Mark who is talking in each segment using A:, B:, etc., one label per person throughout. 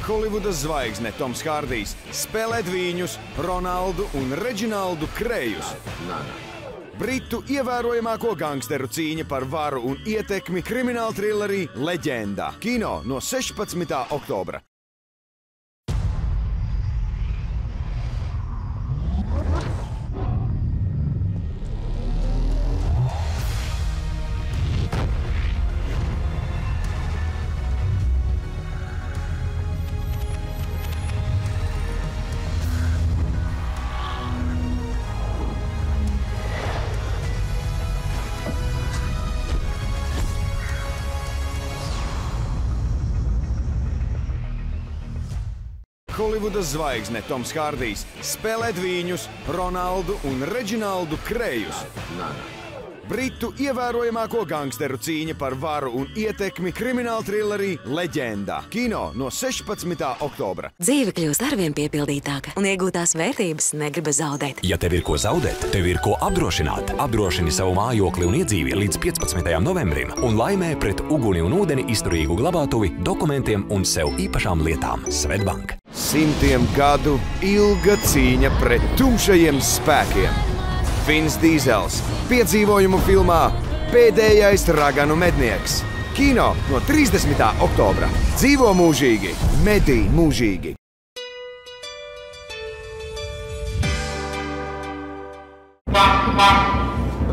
A: Holivudas zvaigzne Toms Hārdijs spēlē dvīņus Ronaldu un Reģinaldu Krējus. Britu ievērojamāko gangsteru cīņa par varu un ietekmi krimināla trilerī Leģenda. Kino no 16. oktobra. Holivudas zvaigzne Toms Hārdijs spēlē dvīņus Ronaldu un Reģinaldu Krējus. Britu ievērojamāko gangsteru cīņa par varu un ietekmi krimināla trilerī Leģenda. Kino no 16. oktobra.
B: Dzīve kļūst arvien piepildītāka un iegūtās vērtības negribas zaudēt.
C: Ja tev ir ko zaudēt, tev ir ko apdrošināt. Apdrošini savu mājokli un iedzīvi līdz 15. novembrim un laimē pret uguni un ūdeni izturīgu glabātuvi, dokumentiem un sev īpašām lietām. Svetbank.
A: Simtiem gadu ilga cīņa pret tumšajiem spēkiem. Vins Dīzels piedzīvojumu filmā Pēdējais raganu mednieks. Kino no 30. oktobra. Dzīvo mūžīgi, medī mūžīgi.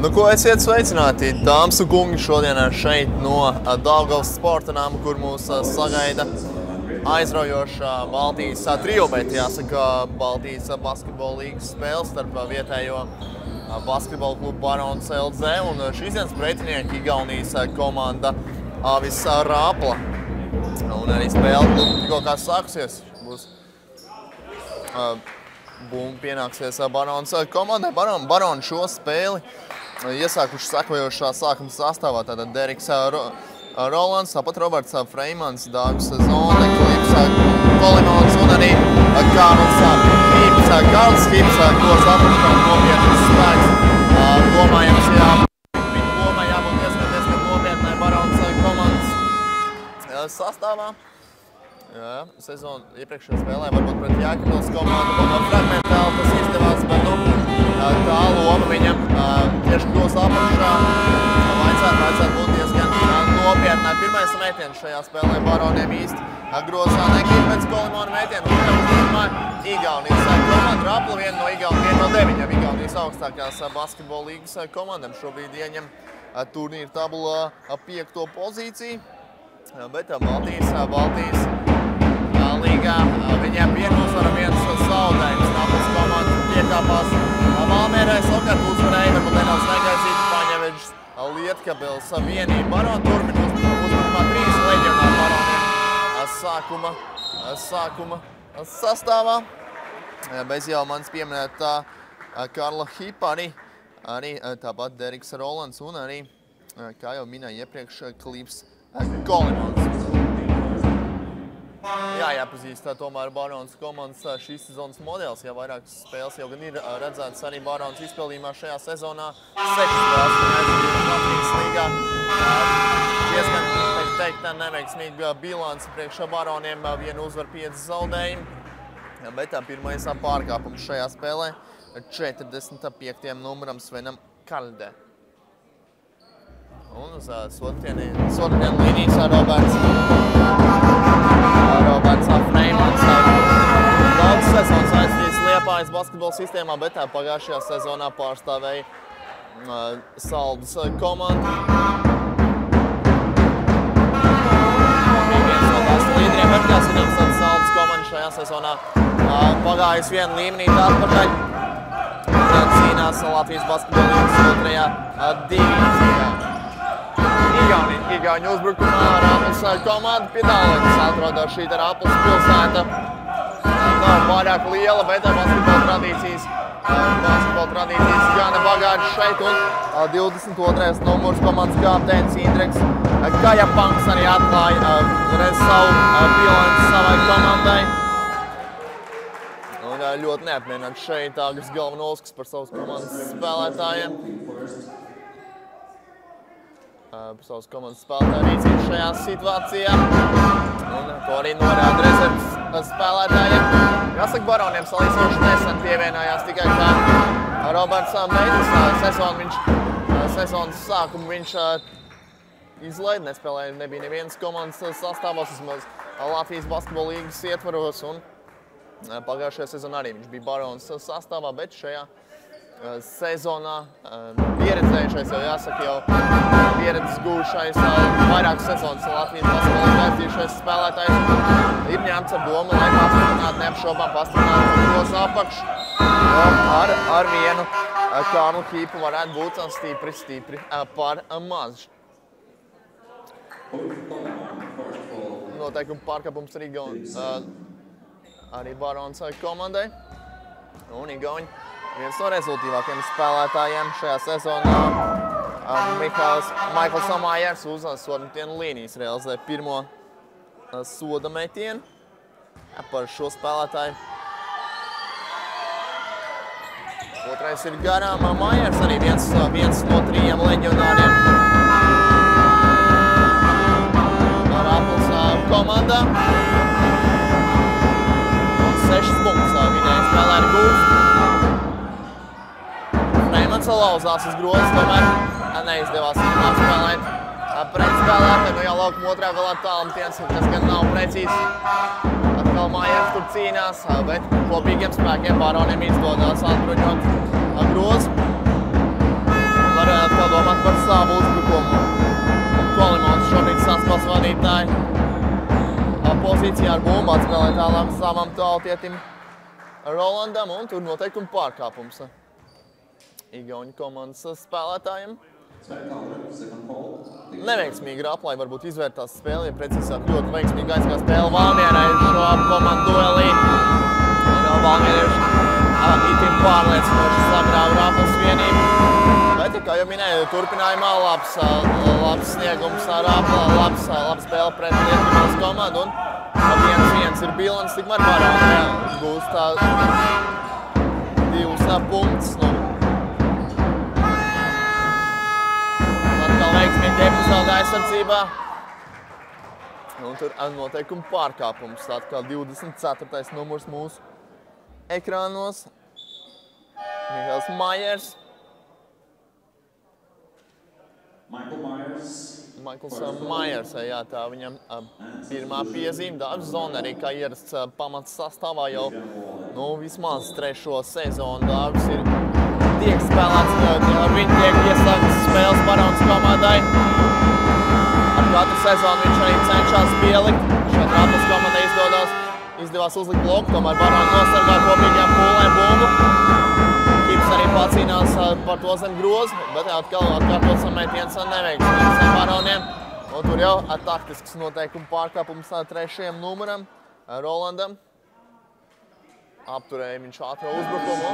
D: Nu, ko esiet sveicināti, dāmas un kungi, šodien šeit no Daugavas sporta nama, kur mūs sagaida aizraujošā Baltijas trio, bet jāsaka Baltijas basketbola līgas spēles starp vietējo basketbola klubu Barons LZ un šīs dienas pretinieki Igaunijas komanda Avis Rapla. Un arī spēle tikko kā sākusies. Būs pienāksies Barons komandai. Baroni šo spēli iesākuši sekojošā sākuma sastāvā. Tātad Deriks Rolands, tāpat Roberts Freimans, Dārvis Zone, Klips Kolimons un arī Karls Hips, ko saprastu kā nopietnas spēks. Domājams, viņa loma jābūt diezgan nopietnai Barons komandas sastāvā. Sezonu iepriekšējā spēlē varbūt pret Jēkabpils komandu fragmentāli tas izdevās, bet tā loma viņam tieši kļūs apakšā. Vajadzētu būt diezgan nopietnai. Pirmais metiens šajā spēlē Baroniem īsti grozā negrib pēc Kolimona metiena. Igaunijas komanda Rapla, viena no 9 Igaunijas augstākās basketbola līgas komandām. Šobrīd ieņem turnīra tabulā 5. pozīciju, bet Baltijas līgā viņiem viena uzvara, viens zaudējums. Raplas komanda piekāpās Valmierai, savukārt uzvarēja, varbūt nedaudz negaidīt Paņeveģis Lietkabils vienība. Baroni turpina uzbrukumā 3 leģionāru Baroniem sākuma sastāvā. Bez jau manis pieminētā Karla Hipa, arī tāpat Deriks Rolands un arī, kā jau minēja iepriekš, Klips Kolimons. Jāpazīst tomēr Barons komandas šīs sezonas modelis, ja vairākas spēles jau gan ir redzētas arī Barons izpildījumā šajā sezonā. 6 spēles Latvijas līgā. Diezgan, teikt, neveiksmīga bilance priekš Baroniem, viena uzvar 5 zaudējumi. Bet pirmais pārkāpums šajā spēlē 45. numuram Svenam Kaldē. Un uz sotienu līnijas Roberts Freimans. Daudz sezonas aizvīs Liepājas basketbola sistēmā, bet pagājušajā sezonā pārstāvēja Saldus komandu. Viens no tās līderiem, bet jāsadams Saldus komanda šajā sezonā pagājusi vienu līmenī atpakaļ. Cīnās Latvijas basketbola līgas 2. divīzijā. Igauņu uzbrukumā Raplas komanda piedalītas atrodas šī Raplas pilsēta. Nav pārāk liela, bet basketbola tradīcijas gana bagātas šeit. Un 22. numurs komandas kapteinis Indreks Kajapanks arī atklāja savu bilanci savai komandai. Un ļoti neapmienāts šeit Agris Galvanovskis par savas komandas spēlētājiem. Par savas komandas spēlētāju rīcību šajā situācijā. Un to arī norāda rezerves spēlētājiem. Jāsaka, Baroniem salīdzinoši nesen pievienojās tikai kā Roberts Meitlis. Sezonas sākumu viņš izlaida, nespēlēja, nebija nevienas komandas sastāvos, vismaz Latvijas basketbola līgas ietvaros. Un pagājušajā sezonā arī viņš bija Barons sastāvā, bet šajā sezonā pieredzējušais, jau jāsaka, jau pieredzes gūšais, vairākas sezonas Latvijas basketbola līgā aizdzījušais spēlētājs ir ņemts ar domu, lai pastiprinātu, neapšaubām pastiprinātu tos apakšu. Ar vienu Kārlu Kīpu varētu būt stipri par maz. Noteikumi pārkāpums arī Barons komandai. Un Igauņi viens no rezultīvākajiem spēlētājiem šajā sezonā. Maikls Mājers uz sodametienu līnijas realizē pirmo soda metienu par šo spēlētāju. Otrais ir garām Mājers, arī viens no 3 leģionāriem Rapels komandā. 6 punktus vidēji spēlē ir gūs. Freimans lauzās uz grozes, tomēr neizdevās viņam apspēlēt pretspēlētāju. Nu jau laukuma otrā galā tālumtiens, kas gan nav precīzi. Atkal Mājers tur cīnās, bet kopīgiem spēkiem Baroniem izdodās atbruņot grozu. Var atkal domāt par savu uzbrukumu. Kolimons šobrīd saspēles vadītāji pozīcijā ar bumbu atspēlē tālāk savam tāltietim Rolandam, un tur noteikumi pārkāpums Igauņu komandas spēlētājiem. Neveiksmīgi Raplai varbūt izvērtās spēli, ja precīzāk ļoti veiksmīgi aizskā spēle Valmierai šo komandu duelī. Valmierieši itin pārliecinoši sagrāva Raplas vienību. Bet, kā jau minēju, turpinājumā labs sniegums Rapla, labs spēle pret Lietuvas komandu. Un 1-1 ir bilans, tikmēr Baroni gūst 2 punktus. Atkal veiksmīgi epizode aizsardzībā. Un tur noteikumi pārkāpums. Atkal 24. numurs mūsu ekrānos. Mihails Mājers. Maikls Mājers, jā, tā viņam pirmā piezīme. Dāvis Zona arī kā ierasts pamats sastāvā jau vismaz 3. sezonu. Dāvis tiek spēlēts, ar viņu tiek iesāktas spēles Barons komandai. Ar katru sezonu viņš arī cenšas pielikt. Šeit Raplas komandai izdevās uzlikt bloku, tomēr Baroni nosargā kopīgajām pūlēm bumbu. Kips arī pacīnās par to zem grozu, bet atkārtot samētiens neveiksmīgs Baroniem. Un tur jau taktisks noteikumu pārkāpums 3. numuram Rolandam. Apturēja viņš ātro uzbrukumu.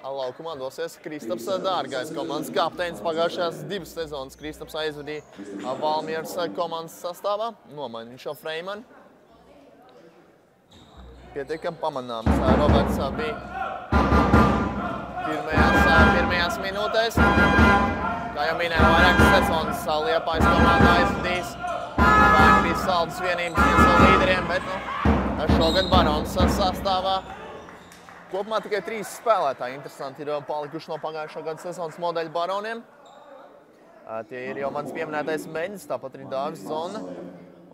D: Laukumā dosies Kristaps Dārgais, komandas kapteinis pagājušajās 2 sezonas. Kristaps aizvadīja Valmieras komandas sastāvā, nomaina viņš jau Freimani. Pietiekami pamanāms. Roberts bija pirmajās minūtēs. Kā jau minēju, vairākas sezonas Liepājas komandā aizvadījis. Bērni bija Saldus vienības viens no līderiem, bet šogad Barons sastāvā. Kopumā tikai 3 spēlētāji interesanti ir palikuši no pagājušā gada sezonas modeļu Baroniem. Tie ir jau mans pieminētais Meņģis, tāpat arī Dāvis Zona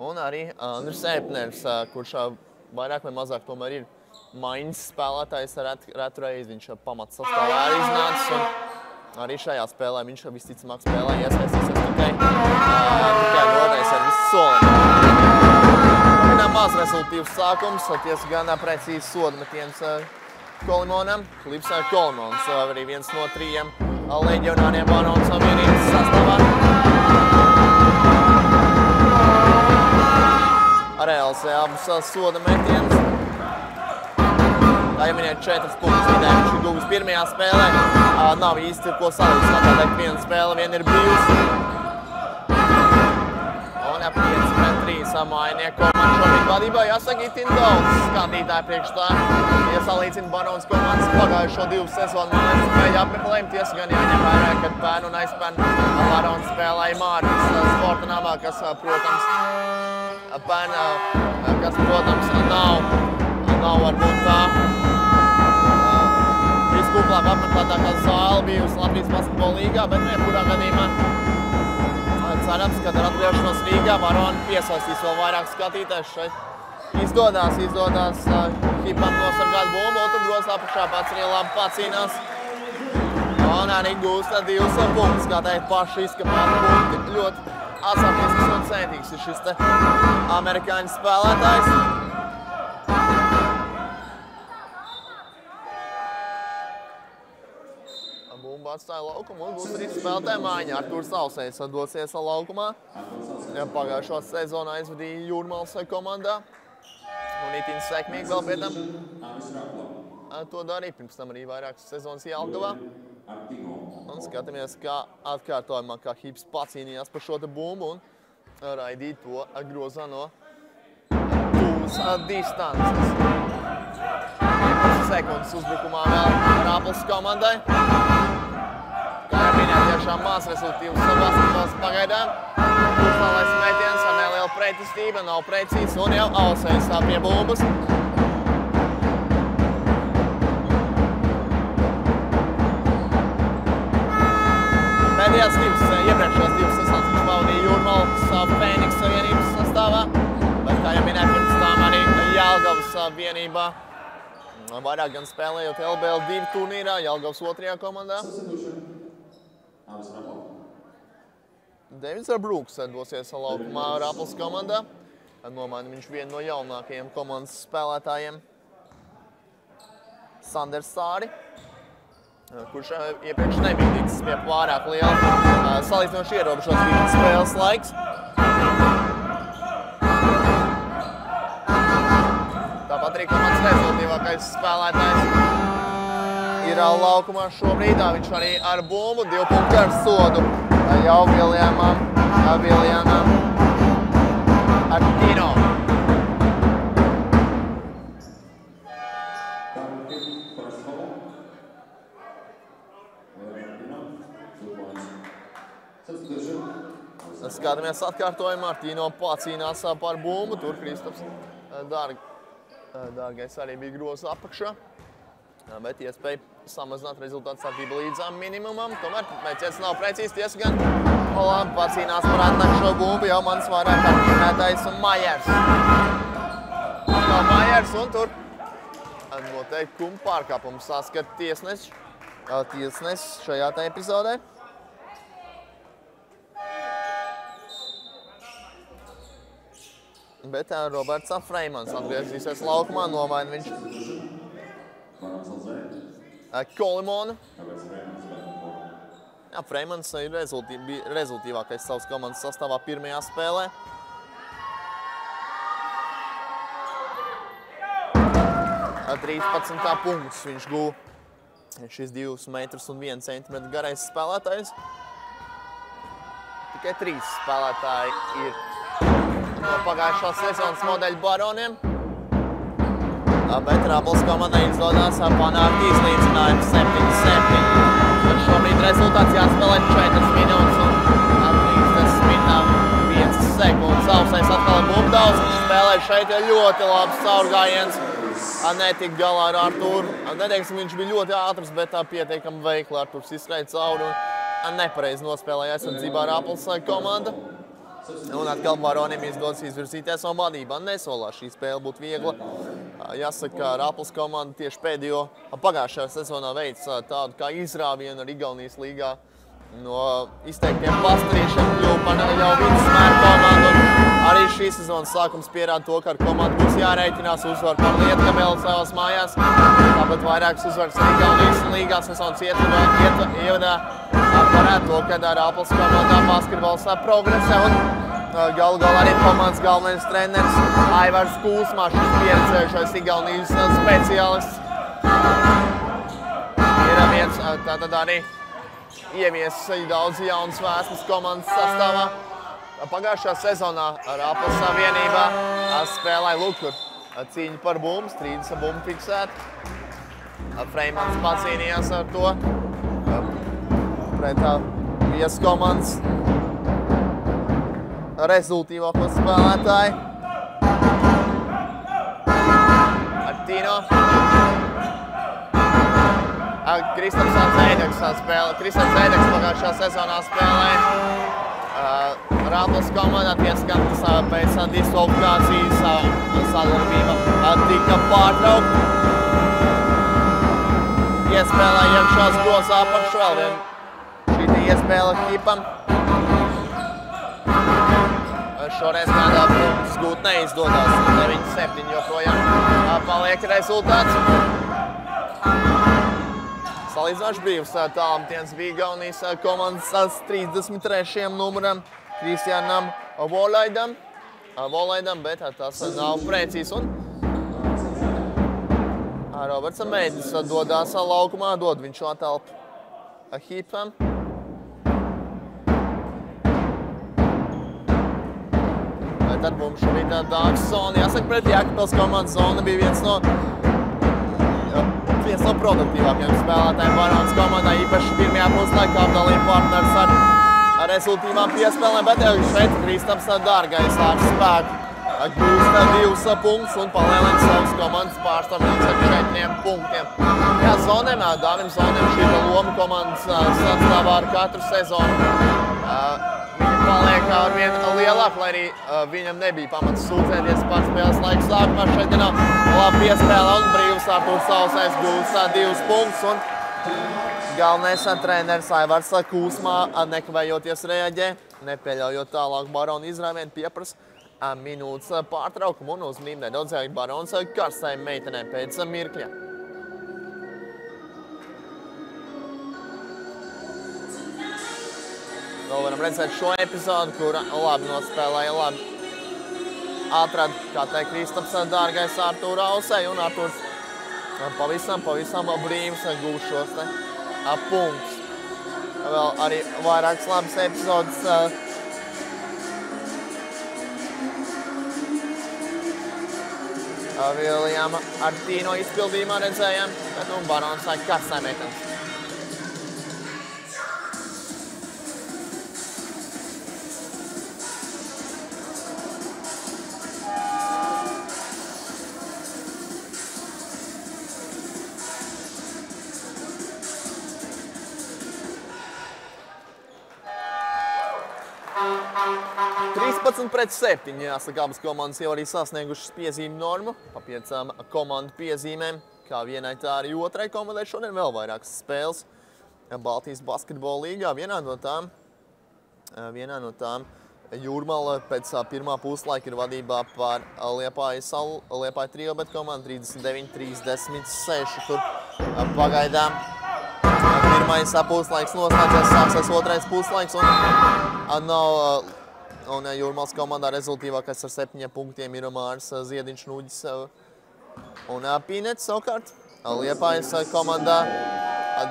D: un arī Andris Epners, kurš vairāk vai mazāk tomēr ir maiņas spēlētājs retu reizi. Viņš pamats sastāvā arī iznācis un arī šajā spēlē viņš visticamāk spēlē iesaistīsies tikai nodēs ar visu soli. Maz rezultīvs sākums, tiesa gan precīzi sodmetiens Kolimonam. Klips Kolimons, arī viens no 3 leģionāriem Barons vienības sastāvā. Reāls abus soda metienus. Kā jau minēt, 4 punktus vidēji viņš ir guvis pirmajā spēlē. Nav īsti ko salīdzināt, tādēļ viena spēle vien ir bijusi. Un 5-3 Mājnieku komanda šobrīd vadībā. Jāsaka, itin daudz skatītāju priekš tā. Ja salīdzina Barons komandas pagājušo 2 sezonu, man spēja apmeklējumu. Tiesa gan jāņem vērā, kad pērn un aizpērn Barons spēlēja Mārvis sporta namā, kas, protams, Pērnā, kas, protams, nav varbūt tā viskuplāk apmeklētākā zāle bijusi Latvijas basketbola līgā, bet jebkurā gadījumā cerams, kad ar atgriešanos Rīgā Varoni piesaistīs vēl vairāk skatītājus šeit. Izdodās Hipam nosargāt bumbu, un tur grozā apakšā pats arī labi pacīnās. Un arī gūst 2 punktus, kā teikt, paši izskapāti punkti. Ļoti asartisks un centīgs ir šis te amerikāņu spēlētājs. Bumba atstāja laukumu un būs arī spēlētāja mājiņa. Artūrs Ausējs dosies laukumā. Pagājušo sezonā aizvadīja Jūrmals komandā. Un itin sekmīgi vēl pie tam to darīja. Pirms tam arī vairākas sezonas Jelgavā. Un skatāmies, kā atkārtojumā, kā Hips pacīnījās par šo te bumbu un raidīja to grozā no tūs distances. 15 sekundes uzbrukumā vēl Rāples komandai. Kā jau minēt, tiešām maz rezultīvs basketbols pagaidām. Uzlālais metiens ar nelielu pretestību, nav precīzs un jau Ausējs pie bumbas. Pēdējās iepriekšējās 2 sezonas viņš baudīja Jūrmalas Fēniks vienības sastāvā, bet, kā jau minēt, pirms tām arī Jelgavas vienībā. Vairāk gan spēlējot LBL 2 turnīrā, Jelgavas 2. komandā. Devids Brooks dosies laukumā Rāples komandā. Nomaina viņš vienu no jaunākajiem komandas spēlētājiem. Sanders Sāri, kurš iepriekš nebija ticis pie pārāk liela salīdzinoši ierobežots bija spēles laiks. Tāpat arī komandas rezultīvākais spēlētājs ir laukumā šobrīd. Viņš arī ar bumbu 2 punktu ar sodu jau Viljamam Artino. Skatāmies atkārtojumā, Artino pacīnās par bumbu, tur Kristaps Dārgais arī bija groza apakšā, bet iespēja samazināt rezultātu starpību līdzām minimumam. Tomēr metiens nav precīzi, tiesa gan labi pacīnās par atnākšo bumbu, jau mans vairāk minētais Majers. Majers un tur noteikti kumpa pārkāpumu saskat tiesnesis šajā tā epizodē. Bet Roberts Freimans atgriezīsies laukumā, nomaina viņš Kolimonu. Freimans ir rezultīvākais savas komandas sastāvā pirmajā spēlē. Ar 13 punktus viņš guva. Šis 2 metrus un 1 centimetru garais spēlētājs. Tikai 3 spēlētāji ir no pagājušās sezonas modeļu baroniem. Bet Rāples komandai izdodās panākt izlīdzinājumu 7-7. Šobrīd rezultāts jāspēlē 4 minūtes un 35 sekundes. Ausējs atkal ir bumbdaus, viņš spēlē šeit ļoti labs caurgājiens. Netika galā ar Artūru. Neteiksim, viņš bija ļoti ātrs, bet pietiekami veikli Artūrs izskrēja cauri un nepareizi nospēlēja aizsardzībā Rāples komanda. Un atkal Varonim izdodas izvirzīties un vadībā nesolās šī spēle būt viegla. Jāsaka, ka Rāples komanda tieši pagājušajā sezonā veic tādu kā izrāvienu ar Igaunijas līgā. No izteiktiem pastarīšiem kļuva par jau vidusmēru komandu. Arī šīs sezonas sākums pierāda to, ka ar komandu būs jārēķinās uzvar par Lietkabeli savās mājās. Tāpat vairākas uzvaras Igaunijas līgā sezonas ievadā parāda to, ka Rāples komandā basketbols progresē un galu galā arī komandas galvenais treneris Aivars Kūsmā, šis pieredzējušais Igaunijas speciālists. Ir viens tātad arī ieviesis daudz jaunas vēsmas komandas sastāvā. Pagājušajā sezonā Rāples vienībā spēlēja Lukur cīņu par bumbu, strīdus ar bumbu fiksēt. Freimans pacīnījās ar to pret viesu komandas rezultīvāko spēlētāju. Artīno. Kristapsons Zēdeks spēlē. Kristaps Zēdeks pagājušajā sezonā spēlēja Rātlas komandā, tieskan pēc diskvalifikācijas sadarbība tika pārtraukta. Iespēlē iekšās grozā apakšu vēl vien šī iespēle Hipam. Šoreiz kādā punktus gūt neizdodās. 9-7 joprojām paliek rezultāts. Salīdzinoši brīvs tālmetiens bija Igaunijas komandas 33. numuram Kristiānam Volaidam, bet tas nav precīzs. Un Roberts Meidis dodās laukumā, dod viņš šo telpu Hipam. Tad mums šobrīd dāks zona. Jāsaka, pret Jēkabpils komandas zona bija viens no produktīvākajiem spēlētājiem Barons komandā, īpaši pirmajā puslaikā apdalīja partners ar rezultīvām piespēlēm, bet šeit Kristaps Dārgais ar spēku gūst 2 punktus un palielina savas komandas pārstāvības ar 4 punktiem. Jā, Zonēm, Dāvim Zonēm šī loma komandas sastāvā ar katru sezonu. Viņa paliek ar vien lielāk, lai arī viņam nebija pamats sūdzēties par spēles laiku sākumā. Šeit ir laba piespēle un brīvs Artūrs Sausais gūst 2 punktus. Un galvenais treneris Aivars Kūsmā nekavējoties reaģē, nepieļaujot tālāk Baronu izrāvienu, pieprasa minūtes pārtraukumu un uzmanību nedaudz Barons karstajiem meitenēm pēc mirkļa. Vēl varam redzēt šo epizodu, kur labi nospēlēja, labi atrada, kā teikt, Kristaps Dārgais Artūru Ausei, un Artūrs pavisam brīvs gūst šos punktus. Vēl arī vairākas labas epizodes Viljama Artīno izpildījumā redzējām, bet Barons karstai meitenes. Pret 7, jāsaka, abas komandas jau arī sasniegušas piezīmju normu, pa 5 komandu piezīmēm, kā vienai tā arī otrai komandai. Šodien vēl vairākas spēles Baltijas basketbola līgā. Vienā no tām Jūrmala pēc pirmā puslaika ir vadībā par Liepāju Triobet komandu 39-36. Tur pagaidām pirmais puslaiks noslēdzies, sāksies otrais puslaiks un nav... Un Jūrmals komandā rezultīvākais ar 7 punktiem ir Māris Ziediņš, Nūģis un Pīnets savukārt. Liepājas komandā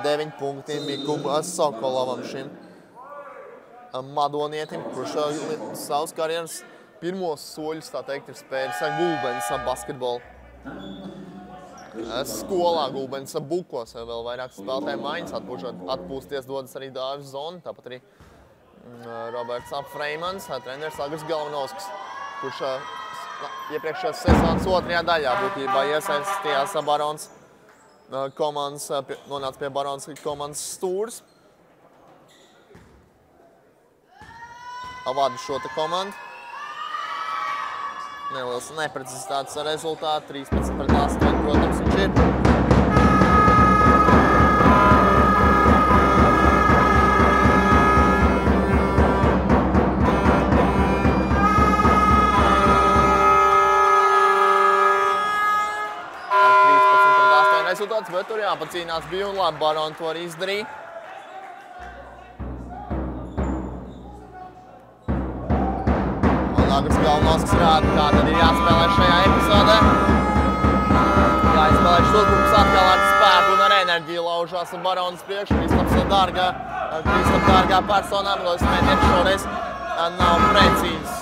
D: 9 punktiem Mikum Sokolovam, šim madonietim, kurš savus karjeras pirmos soļus, tā teikt, ir spēris Gulbens basketbolu. Skolā Gulbens Bukos vēl vairāk spēlētāju maiņas atpūsties dodas arī Dāvis Zona, tāpat arī Roberts Freimans, treneris Agris Galvanovskis, kurš iepriekšējās sezonas otrajā daļā būtībā iesaistījās Barons komandas, nonāca pie Barons komandas stūres. Vada šo te komandu. Neliels neprecizitātes rezultāti, 13-8, protams, viņš ir. Rezultāts, bet tur jāpacīnās bija un labi Baroni to arī izdarīja. Un Agris Galvanovskis rāda, kā tad ir jāspēlē šajā epizodē. Jāizspēlē šos uzbrukums atkal ar spēku un ar enerģiju laužās un Baronas priekšu. Kristaps Dārgā personā, bet metiens šoreiz nav precīzs.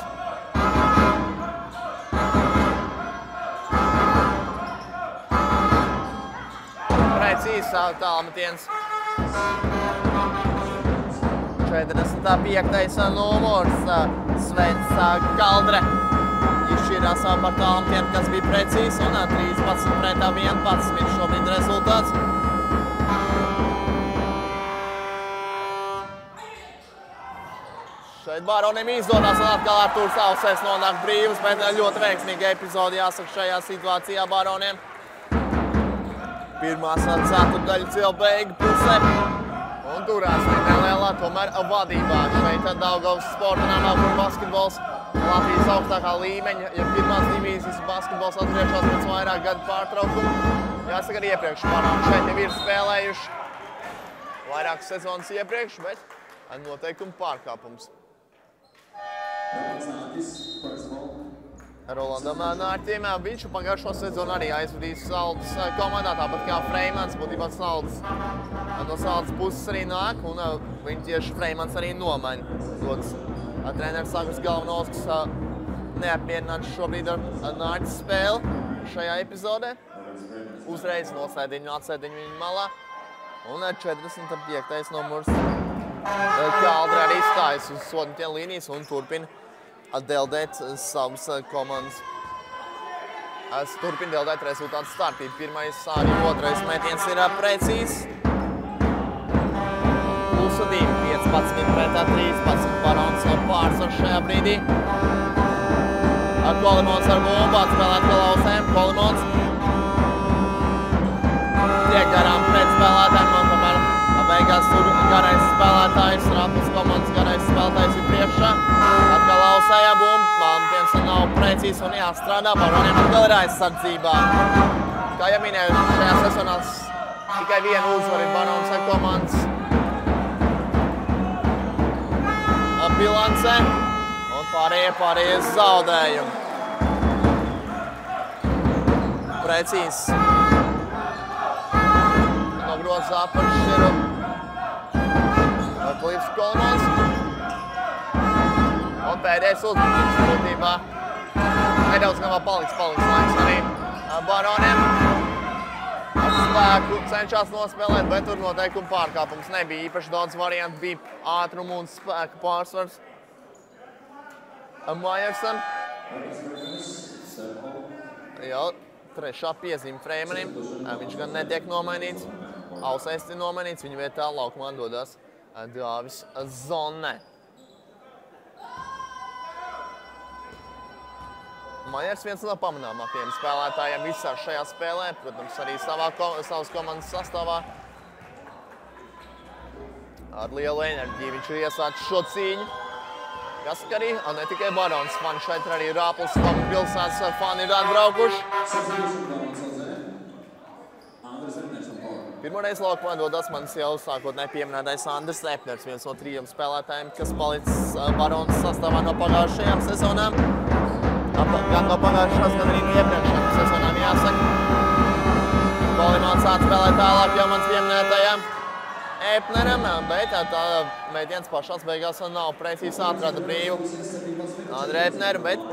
D: Tālmetiens. 45. numurs Svens Kaldre izšķir atšķirās par tālām tiem, kas bija precīzi, un 13 pret 11 šobrīd rezultāts. Šeit Baroniem izdodas, un atkal Artūrs Ausēs nonāk brīvs, bet ļoti veiksmīga epizode, jāsaka, šajā situācijā Baroniem. Pirmās ceturtdaļas jau beigu pusē, un turās nelielā tomēr vadībā. Šeit Daugavas sporta namā, kur basketbols Latvijas augstākā līmeņa, ja pirmās divīzijas basketbols atgriežas pēc vairāk gadu pārtraukumu. Jāsaka, arī iepriekš Baroni šeit jau ir spēlējuši vairākas sezonas iepriekš, bet noteikumi pārkāpums. Rolandam Nārķiem, viņš pagājušo sezonu arī aizvadījis Saldas komandā, tāpat kā Freimans, būtībā no Saldas puses arī nāk, un viņi tieši Freimans arī nomaina. Dots treneris Agris Galvanovskis neapmierināts šobrīd ar Nārķis spēli šajā epizodē. Uzreiz nosēdiņu, atsēdiņu viņa malā, un 45. numurs Kaldra arī stājas uz sodņu līnijas un turpina deldēt savas komandas. Turpina deldēt rezultātu starpību. Pirmais arī otrais metiens ir precīzs. Plusa 2, 15 pret 13. Barons pārsvar šajā brīdī. Kolimons ar bumbu atspēlēt Klausēm. Kolimons tiek garām pret spēlētājiem, un tomēr beigās tur garais spēlētājs, Raplas komandas garais spēlētājs ir priekšā. Atkal Ausējā bumba, metiens nav precīzs un jāstrādā, Baroniem atkal ir aizsardzībā. Kā jau minēju, šajā sezonā tikai vienu uzvaru ir Barons komandas bilancē, un pārējie zaudējumi. Precīzs. Nogrozā par širu. Klīvs Kolimons. Un pēdējais uzbrukums būtībā. Nedaudz gan vēl paliks laiks arī Baroniem. Ar spēku cenšas nospēlēt, bet tur noteikumi pārkāpums nebija. Īpaši daudz variantu, bija ātrumu un spēku pārsvars. Majersam. Jau trešā piezīme Freimanim. Viņš gan netiek nomainīts. Ausēs ir nomainīts, viņa vietā laukumā dodas Dāvis Zonne. Majers viens no pamanāmākajiem spēlētājiem visā šajā spēlē, protams, arī savas komandas sastāvā. Ar lielu enerģiju viņš ir iesācis šo cīņu. Jāsaka arī, ne tikai Barons fani, šeit arī Rāplas pilsētas fani ir atbraukuši. Pirmoreiz laukumā dodas mans jau sākotnēji pieminētais Andris Epners, viens no 3 spēlētājiem, kas palicis Baronas sastāvā no pagājušajām sezonām. Gan no pagājušās, gan arī no iepriekšējām sezonām jāsaka. Kolimons atspēlē tālāk jau mans pieminētajām Epneram, bet tā mēģiens pašās beigās nav precīzi atrada brīvu Andri Epneru, bet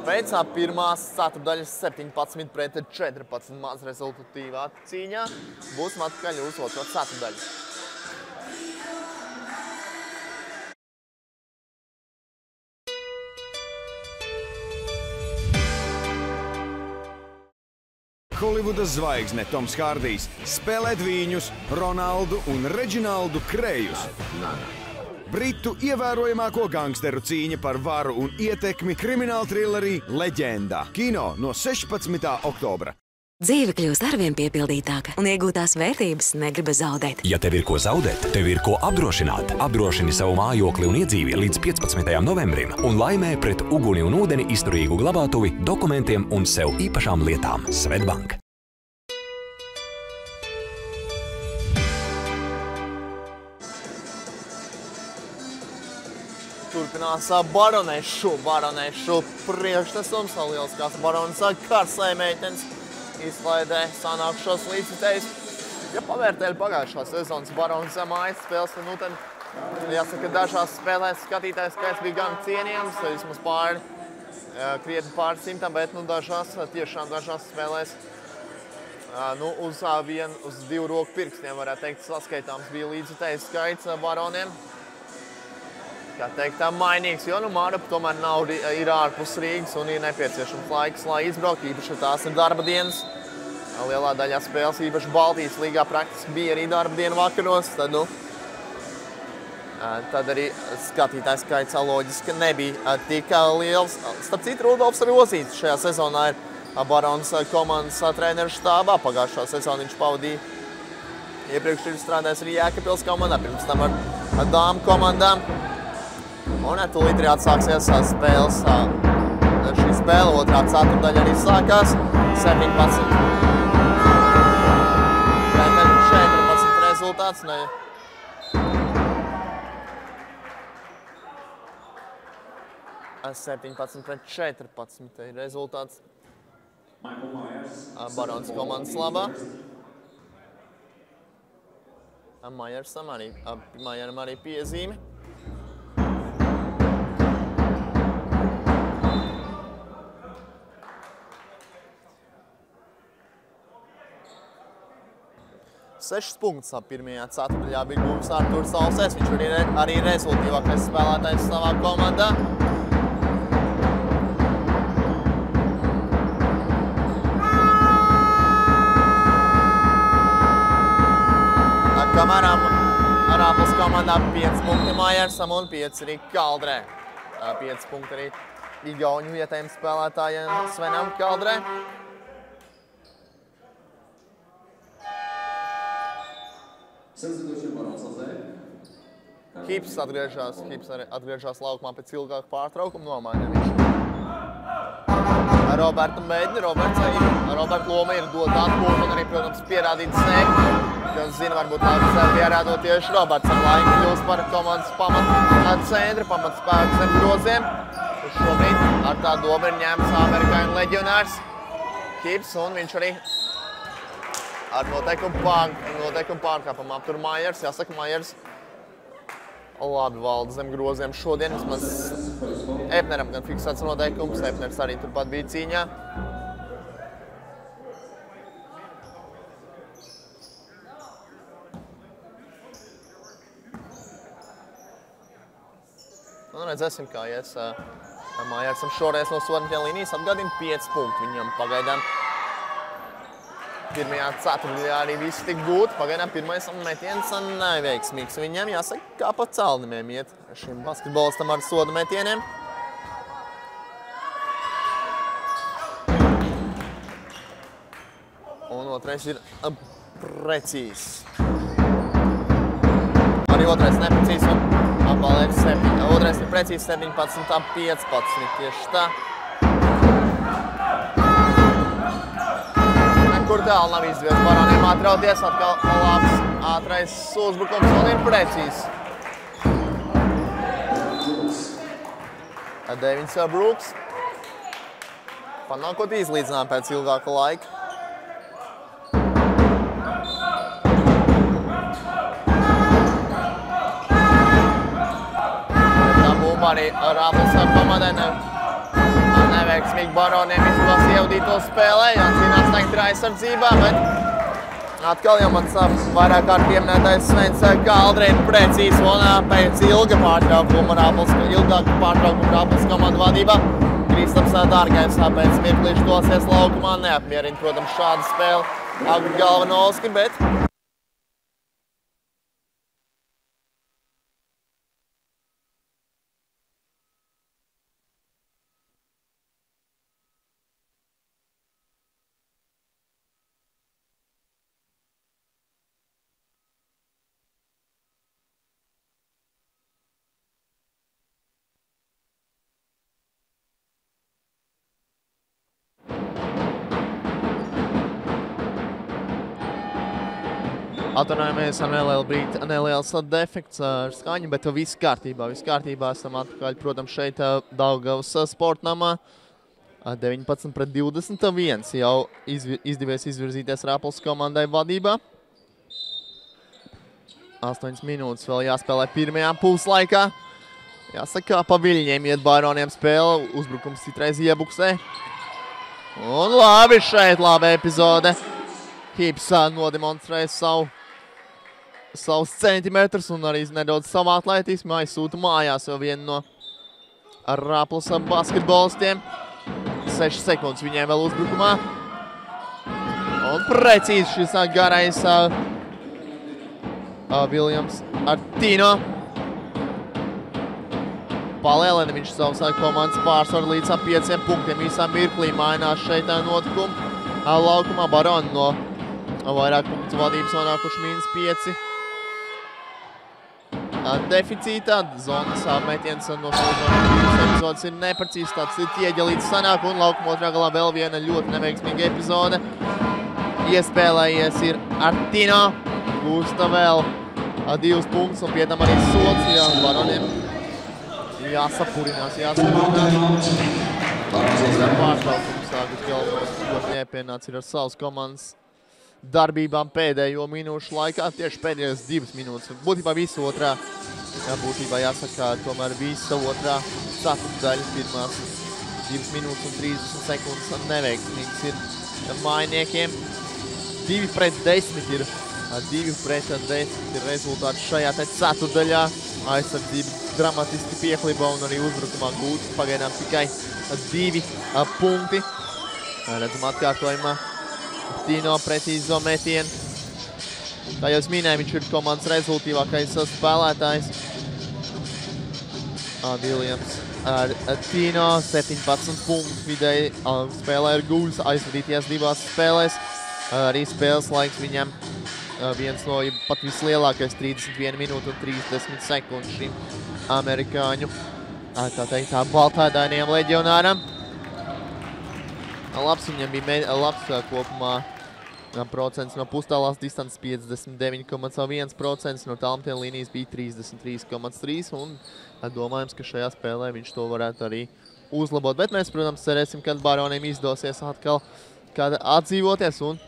D: pēc pirmās ceturtdaļas 17 pret 14 maz rezultatīvā cīņā būs atpakaļ uz otro ceturtdaļu.
A: Holivudas zvaigzne Toms Hārdijs spēlē dvīņus Ronaldu un Reģinaldu Krējus. Britu ievērojamāko gangsteru cīņa par varu un ietekmi krimināla trilerī Leģenda. Kino no 16. oktobra.
B: Dzīve kļūst arvien piepildītāka, un iegūtās vērtības negribas zaudēt.
C: Ja tev ir ko zaudēt, tev ir ko apdrošināt. Apdrošini savu mājokli un iedzīvi līdz 15. novembrim un laimē pret uguni un ūdeni izturīgu glabātuvi, dokumentiem un sev īpašām lietām. Svetbank.
D: Turpinās baronešu priekšnesums, lieliskās baronas karsai meitenes izklaidē sanākušos līdzcitējus. Ja pavērtēļ pagājušās sezonas baronas mājas spēles, tad jāsaka, dažās spēlēs skatītājs skaits bija gan cienījams, vismaz krietni pāri 100, bet tiešām dažās spēlēs uz 2 roku pirkstiem, varētu teikt, saskaitāms bija līdzcitējs skaits baroniem. kā teikt, tā mainīgs, jo Mārup tomēr nav ir ārpus Rīgas un ir nepieciešams laiks, lai izbraukt, īpaši tās ir darba dienas. Lielā daļā spēles, īpaši Baltijas līgā praktiski bija arī darba dienu vakaros, tad arī skatītājs skaits loģiski nebija tik liels. Starp citu, Rudolfs Rosīts šajā sezonā ir Barons komandas treneru štābā. Pagājušā sezonu viņš pavadīja. Iepriekš ir strādājis arī Jēkabpils komandā, pirms tam ar dāmu komandām. Un tūlīt arī atsāksies spēles. Šī spēle otrā ceturtdaļa arī sākās. 17 pret 14 rezultāts. 17 pret 14 ir rezultāts Barons komandas labā. Majersam arī piezīme. Sešas punktus pirmajā ceturtdaļā bija guvis Arturs Alsēs. Viņš arī rezultīvākais spēlētājs savā komandā. Kamēr Arāpils komandā 5 punkti Majersam un 5 arī Kaldrē. 5 punkti arī Igauņu vietējiem spēlētājiem Svenam Kaldrē. Hips atgriežās laukumā pēc ilgāka pārtraukuma, nomaina viņš. Robertam Meidni, Roberta loma ir dot atpūtu un arī, protams, pierādīt sevi. Kas zina, varbūt labi sevi pierādot tieši Roberts ar laiku kļūst par komandas pamatcentru, pamatspēku zem groziem. Šobrīd ar tā domu ir ņēmis amerikāņu leģionārs Hips un viņš arī ar noteikumu pārkāpumu aptur Majers. Jāsaka, Majers labi valda zem groziem šodien. Vismaz Epneram gan fiksēts noteikums. Epners arī turpat bija cīņā. Un redzēsim, kā ies Majersam šoreiz no sodņa līnijas. Atgādina 5 punkti viņam pagaidām. Pirmajā ceturtdaļā arī visi tik gūti. Pagaidām pirmais metiens neveiksmīgs viņam. Jāsaka, kā pa celnumiem iet šim basketbolistam ar sodu metieniem. Un otrais ir precīzs. Arī otrais neprecīzs un paliek 7. Otrais ir precīzs 17-15 tieši tā. Kur tālu nav izdevies Baroniem atrauties, atkal labs ātrais uzbrukums un ir precīzs. Devins Brooks. Panākot izlīdzināt pēc ilgāka laika. Tā bumba arī Rāpils komandai neveiksmīgi Baroniem izdevās ievadīt to spēlē. Jācīnās tagad ir aizsardzībā, bet atkal jau mans vairāk kārt pieminētais Svens Kaldre ir precīzi un pēc ilga pārtraukuma Rāpils komandu vadībā. Kristaps Dārgais pēc mirklīši dosies laukumā. Neapmierina, protams, šādu spēli Agri Galvanovski, bet atvainojamies ar neliels defekts ar skaņu, bet viss kārtībā. Esam atpakaļ, protams, šeit Daugavas sportnamā. 19-21 jau izdevies izvirzīties Rāpils komandai vadībā. 8 minūtes vēl jāspēlē pirmajā puslaikā. Jāsaka, pa viļņiem iet Baroniem spēle, uzbrukums citreiz iebuksē. Un labi šeit, laba epizode. Hips nodemonstrēja savu savus centimetrus un arī nedaudz savu atlētismu aizsūta mājās jau vienu no Rāplas basketbolistiem. 6 sekundes viņiem vēl uzbrukumā. Un precīzi šis garais Viljams Artino. Palielina viņš savus komandas pārsvaru līdz 5 punktiem. Visā mirklī mainās šeit notikumi. Laukumā Baroni no vairāk punktu vadības nonākuši -5. Deficītā. Zonas metiens no šīs epizodes ir neprecīzs. Tāds ir ieģelīts sanāk un laukuma otrā galā vēl viena ļoti neveiksmīga epizode. Iespēlējies ir Artino. Gūsta vēl 2 punktus un pie tam arī sods. Jā, Baroniem jāsapurinās. Pārtraukums sākas galvenos ļoti iepienāts ir ar savas komandas darbībām pēdējo minūšu laikā. Tieši pēdējos 2 minūtes. Būtībā visa otrā. Būtībā jāsaka, tomēr visa otrā ceturtdaļa pirmās 2 minūtes un 30 sekundes neveiksmīgas ir mainiekiem. 2-10 ir 2-10 ir rezultāts šajā te ceturtdaļā. Aizsardzība dramatiski piekliba un arī uzbrukumā gūts pagaidām tikai 2 punkti. Redzam atkārtojumā Tino precīzo metienu. Kā jau es minēju, viņš ir komandas rezultīvākais spēlētājs. Viljams Tino 17 punktus vidēji spēlē ir gūs aizvadīties 2 spēlēs. Arī spēles laiks viņam viens no pat vislielākais 31 minūtu un 30 sekundes šim amerikāņu, tā teikt, baltādainajam leģionāram. Labs viņam bija labs kopumā procents no pustālās distances 59,1%, no tālmetiena līnijas bija 33,3% un domājams, ka šajā spēlē viņš to varētu arī uzlabot. Bet mēs, protams, cerēsim, kad Baroniem izdosies atkal atdzīvoties un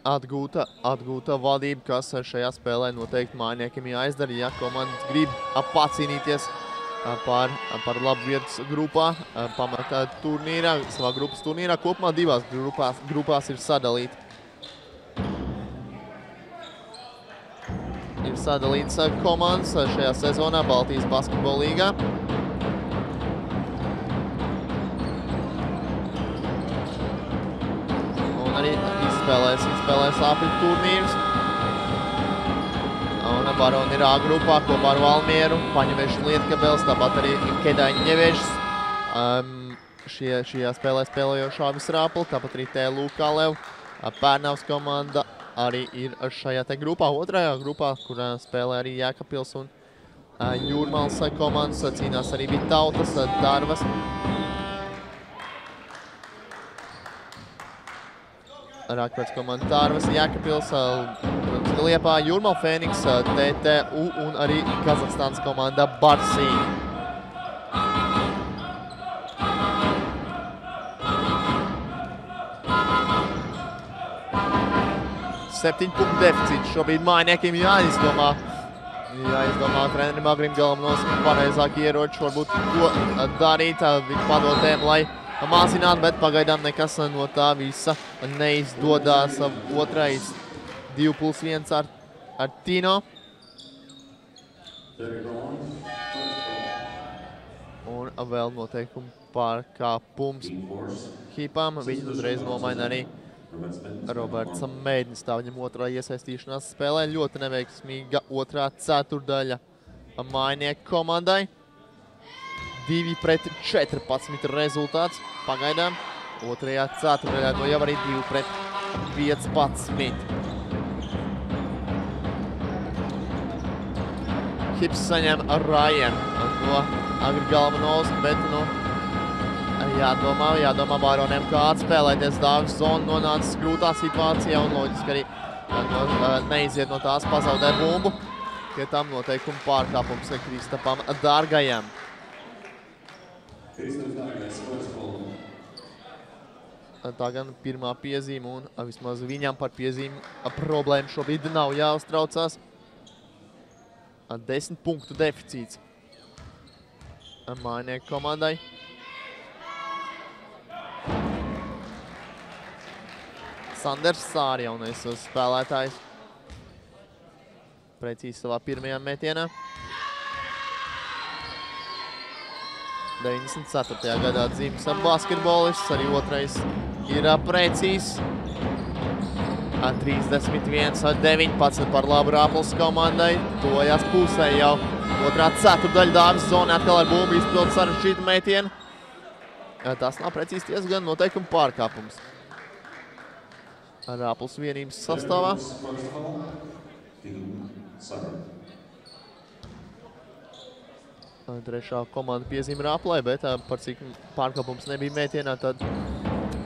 D: atgūta vadība, kas šajā spēlē noteikti mājiniekiem jāizdara, ja komandas grib pacīnīties par labu vietas grupā, pamatā turnīrā, savā grupas turnīrā. Kopumā 2 grupās ir sadalīti. Ir sadalīts komandas šajā sezonā Baltijas basketbola līgā. Un arī izspēlēs apļu turnīrus. Un Baroni ir A grupā kopā ar Valmieru, Paņevešu Lietkabels, tāpat arī Kedaņevežs. Šajā spēlē spēlējošā Visrāpla, tāpat arī TLU Kalev. Pērnavas komanda arī ir šajā te grupā. Otrajā grupā, kurā spēlē arī Jēkabpils un Jūrmals komandas, cīnās arī Vitautas, Darvas. Rākpēc komanda Darvas, Jēkabpils, Liepā, Jūrmal Fēniks, TTU un arī Kazahstānas komanda Barsī. Septiņu punktu deficīts šobrīd mājiniekiem jāizdomā. Trenerim Agrim Galvanoskam pareizāk ieroči, varbūt ko darīt viņu padotēm, lai mācinātu, bet pagaidām nekas no tā visa neizdodās. Otrais 2+1 ar Tino. Un vēl noteikumi pārkāpums Hipam. Viņi uzreiz nomaina arī Roberts Meidnis. Tā viņam otrā iesaistīšanās spēlē. Ļoti neveiksmīga otrā ceturdaļa mājinieku komandai. 2-14 rezultāts pagaidām. Otrajā ceturdaļā no jau arī 2-15. Hips saņem Ryan no Agri Galvanovska, bet jādomā Baroniem, kā atspēlēties. Dāvis Zona nonācis grūtā situācijā un loģiski arī neiziet no tās, pazaudē bumbu. Pie tam noteikumi pārkāpums Kristapam Dārgajam. Tā gan pirmā piezīme un vismaz viņam par piezīmi problēmu šobrīd nav jāuztraucās. 10 punktu deficīts mājinieku komandai. Sanders Sāri, jaunais spēlētājs. Precīzi savā pirmajā metienā. 94. gadā dzimis basketbolists, arī otrais ir precīzs. 31-19 par labu Rāples komandai. Tojās pusē jau otrā ceturdaļa Dāvis zonā atkal ar bumbu izpildu sarežģītu metienu. Tas nav precīzi tiesa gan noteikuma pārkāpums. Rāples vienības sastāvā. Trešā komanda piezīme Rāplei, bet par cik pārkāpums nebija metienā, tad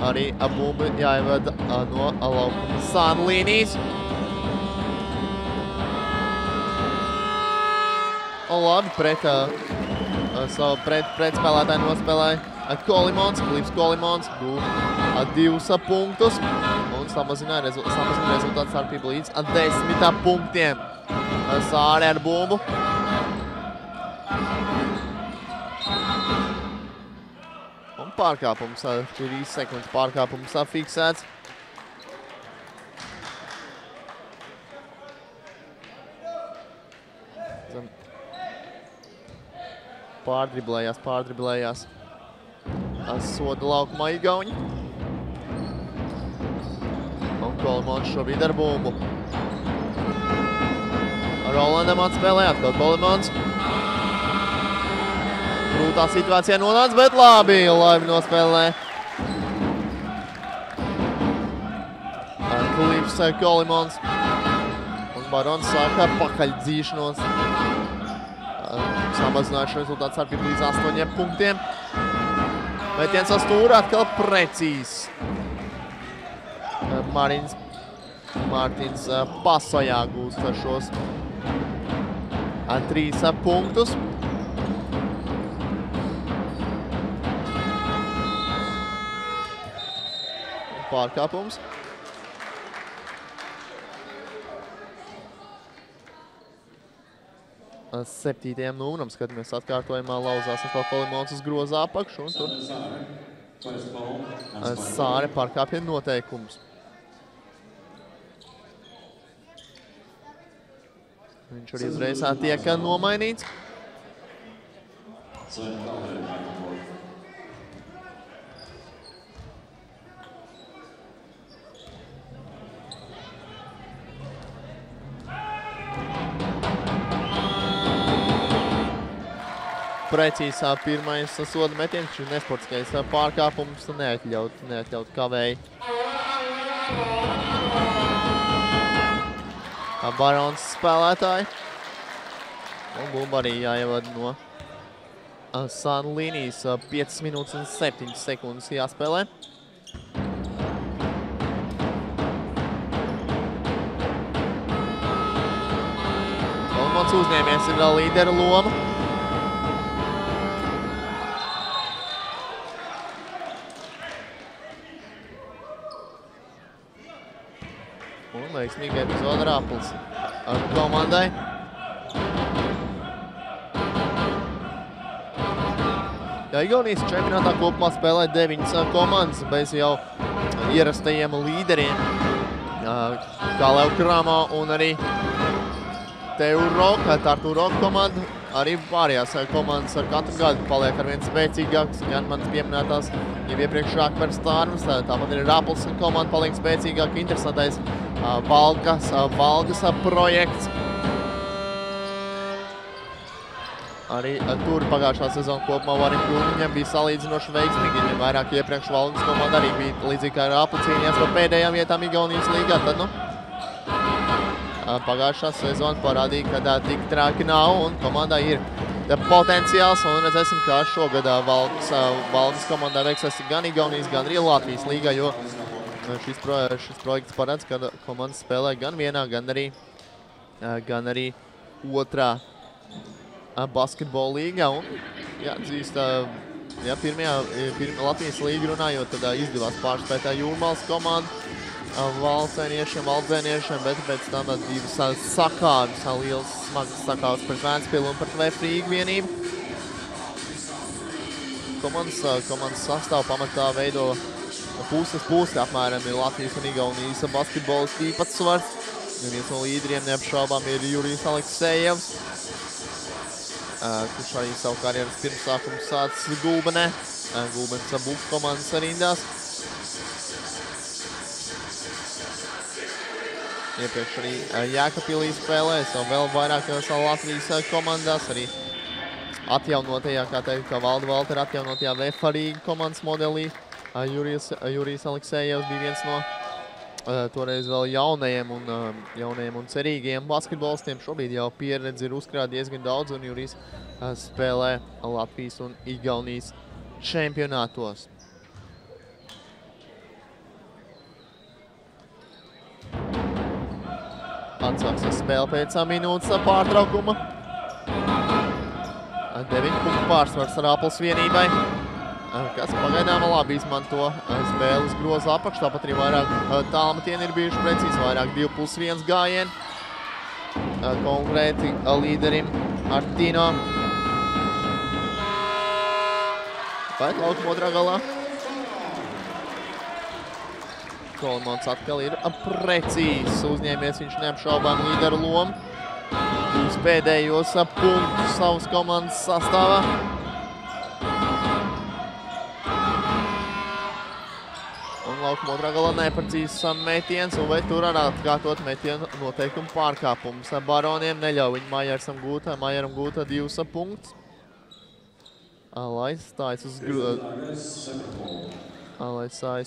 D: arī bumba jāievada no laukuma sāna līnijas. Un labi, savu pretspēlētāju nospēlēja Kolimons, Klips Kolimons, gūv 2 punktus un samazināja rezultātu starpību līdz 10 punktiem. Sāri ar bumbu. Un pārkāpums, 4 sekundes pārkāpums fiksēts. Pārdriblējās. Soda laukumā Igauņi. Un Kolimons šobrīd ar bumbu. Rolandam atspēlē atkal Kolimons. Grūtā situācijā nonāca, bet labi nospēlē. Klips Kolimons. Un Barons sāka pakaļdzīšanos. Samazinājuši rezultātu starpību līdz 8 punktiem. Metiens uz stūra atkal precīzs. Mārtiņš Pasojā gūst šos 3 punktus. Pārkāpums. Septītajam numuram skatāmies atkārtojumā, lauzās atkal Kolimons uz groza apakšu un tur Sāre pārkāpja noteikumus. Viņš arī uzreiz tiek nomainīts. Precīzā pirmais soda metiens, šis nesportiskais pārkāpums neatļaut kavēji. Barons spēlētāji. Un bumba arī jāievada no sāna līnijas. 5 minūtes un 7 sekundes jāspēlē. Kolimons uzņēmies ir vēl līdera loma. Un veiksmīgi epizode Rāples komandai. Igaunijas čempionātā kopumā spēlē 9 komandas bez jau ierastajiem līderiem. Kalev Kramo un arī Tartu Rock komanda. Arī pārējās komandas ar katru gadu paliek arvien spēcīgākas. Gan manas pieminētās jau iepriekš Rākpers Stārmas, tāpat arī Rāples komanda paliek spēcīgāk. Interesantais Valgas projekts. Arī tur pagājušā sezona kopumā Varim Krūmiņam bija salīdzinoši veiksmīgi. Viņam vairāk iepriekš Valgas komanda arī bija līdzīgi kā Rāple cīnījās par pēdējām vietām Igaunijas līgā. Tad, pagājušā sezona parādīja, ka tik trāki nav un komandai ir potenciāls. Un redzēsim, kā šogad Valgas komandā veiksies gan Igaunijas, gan arī Latvijas līgā, jo šis projekts paredz, ka komandas spēlē gan vienā, gan arī otrā basketbola līgā. Un jāatzīst, pirmajā Latvijas līga runājot, tad izdevās pārspēt Jūrmālas komandu valdzēniešiem, bet pēc tam divas sakāves, liels smagas sakāves pret Vēncpili un pret VF Rīgu vienību. Komandas sastāvu pamatā veido pusi apmēram ir Latvijas un Igaunijas basketbolistu īpatsvars. Viens no līderiem neapšaubām ir Jurijs Aleksejevs, kurš arī savu karjeras pirmsākumu sācis Gulbenē. Gulbens Buks komandas rindās. Iepriekš arī Jēkabpilī spēlēs un vēl vairākajos Latvijas komandās. Arī atjaunotajā, kā teikt, kā Valda Valtera atjaunotajā VF Rīga komandas modelī. Jurijs Aleksejevs bija viens no toreiz vēl jaunajiem un cerīgajiem basketbolistiem. Šobrīd jau pieredzi ir uzkrāt diezgan daudz un Jurijs spēlē Latvijas un Igaunijas čempionātos. Atsāksies spēle pēc minūtes pārtraukuma. 9 punktu pārsvars Rāples vienībai, kas pagaidām labi izmanto spēles grozu apakš. Tāpat arī vairāk tālmetieni ir bijuši precīzi, vairāk 2+1 gājieni. Konkrēti līderim Artino. Vai laukuma otrā galā? Kolimons atkal ir precīzs uzņēmies, viņš neapšaubām līderu lomu. Būs pēdējos punktus savas komandas sastāvā. Un laukuma otrā galā neprecīzs metiens, un vai tur var atkārtot metienu noteikumu pārkāpumus. Baroniem neļauj viņu Majeram gūta 2 punktus. Lai stājas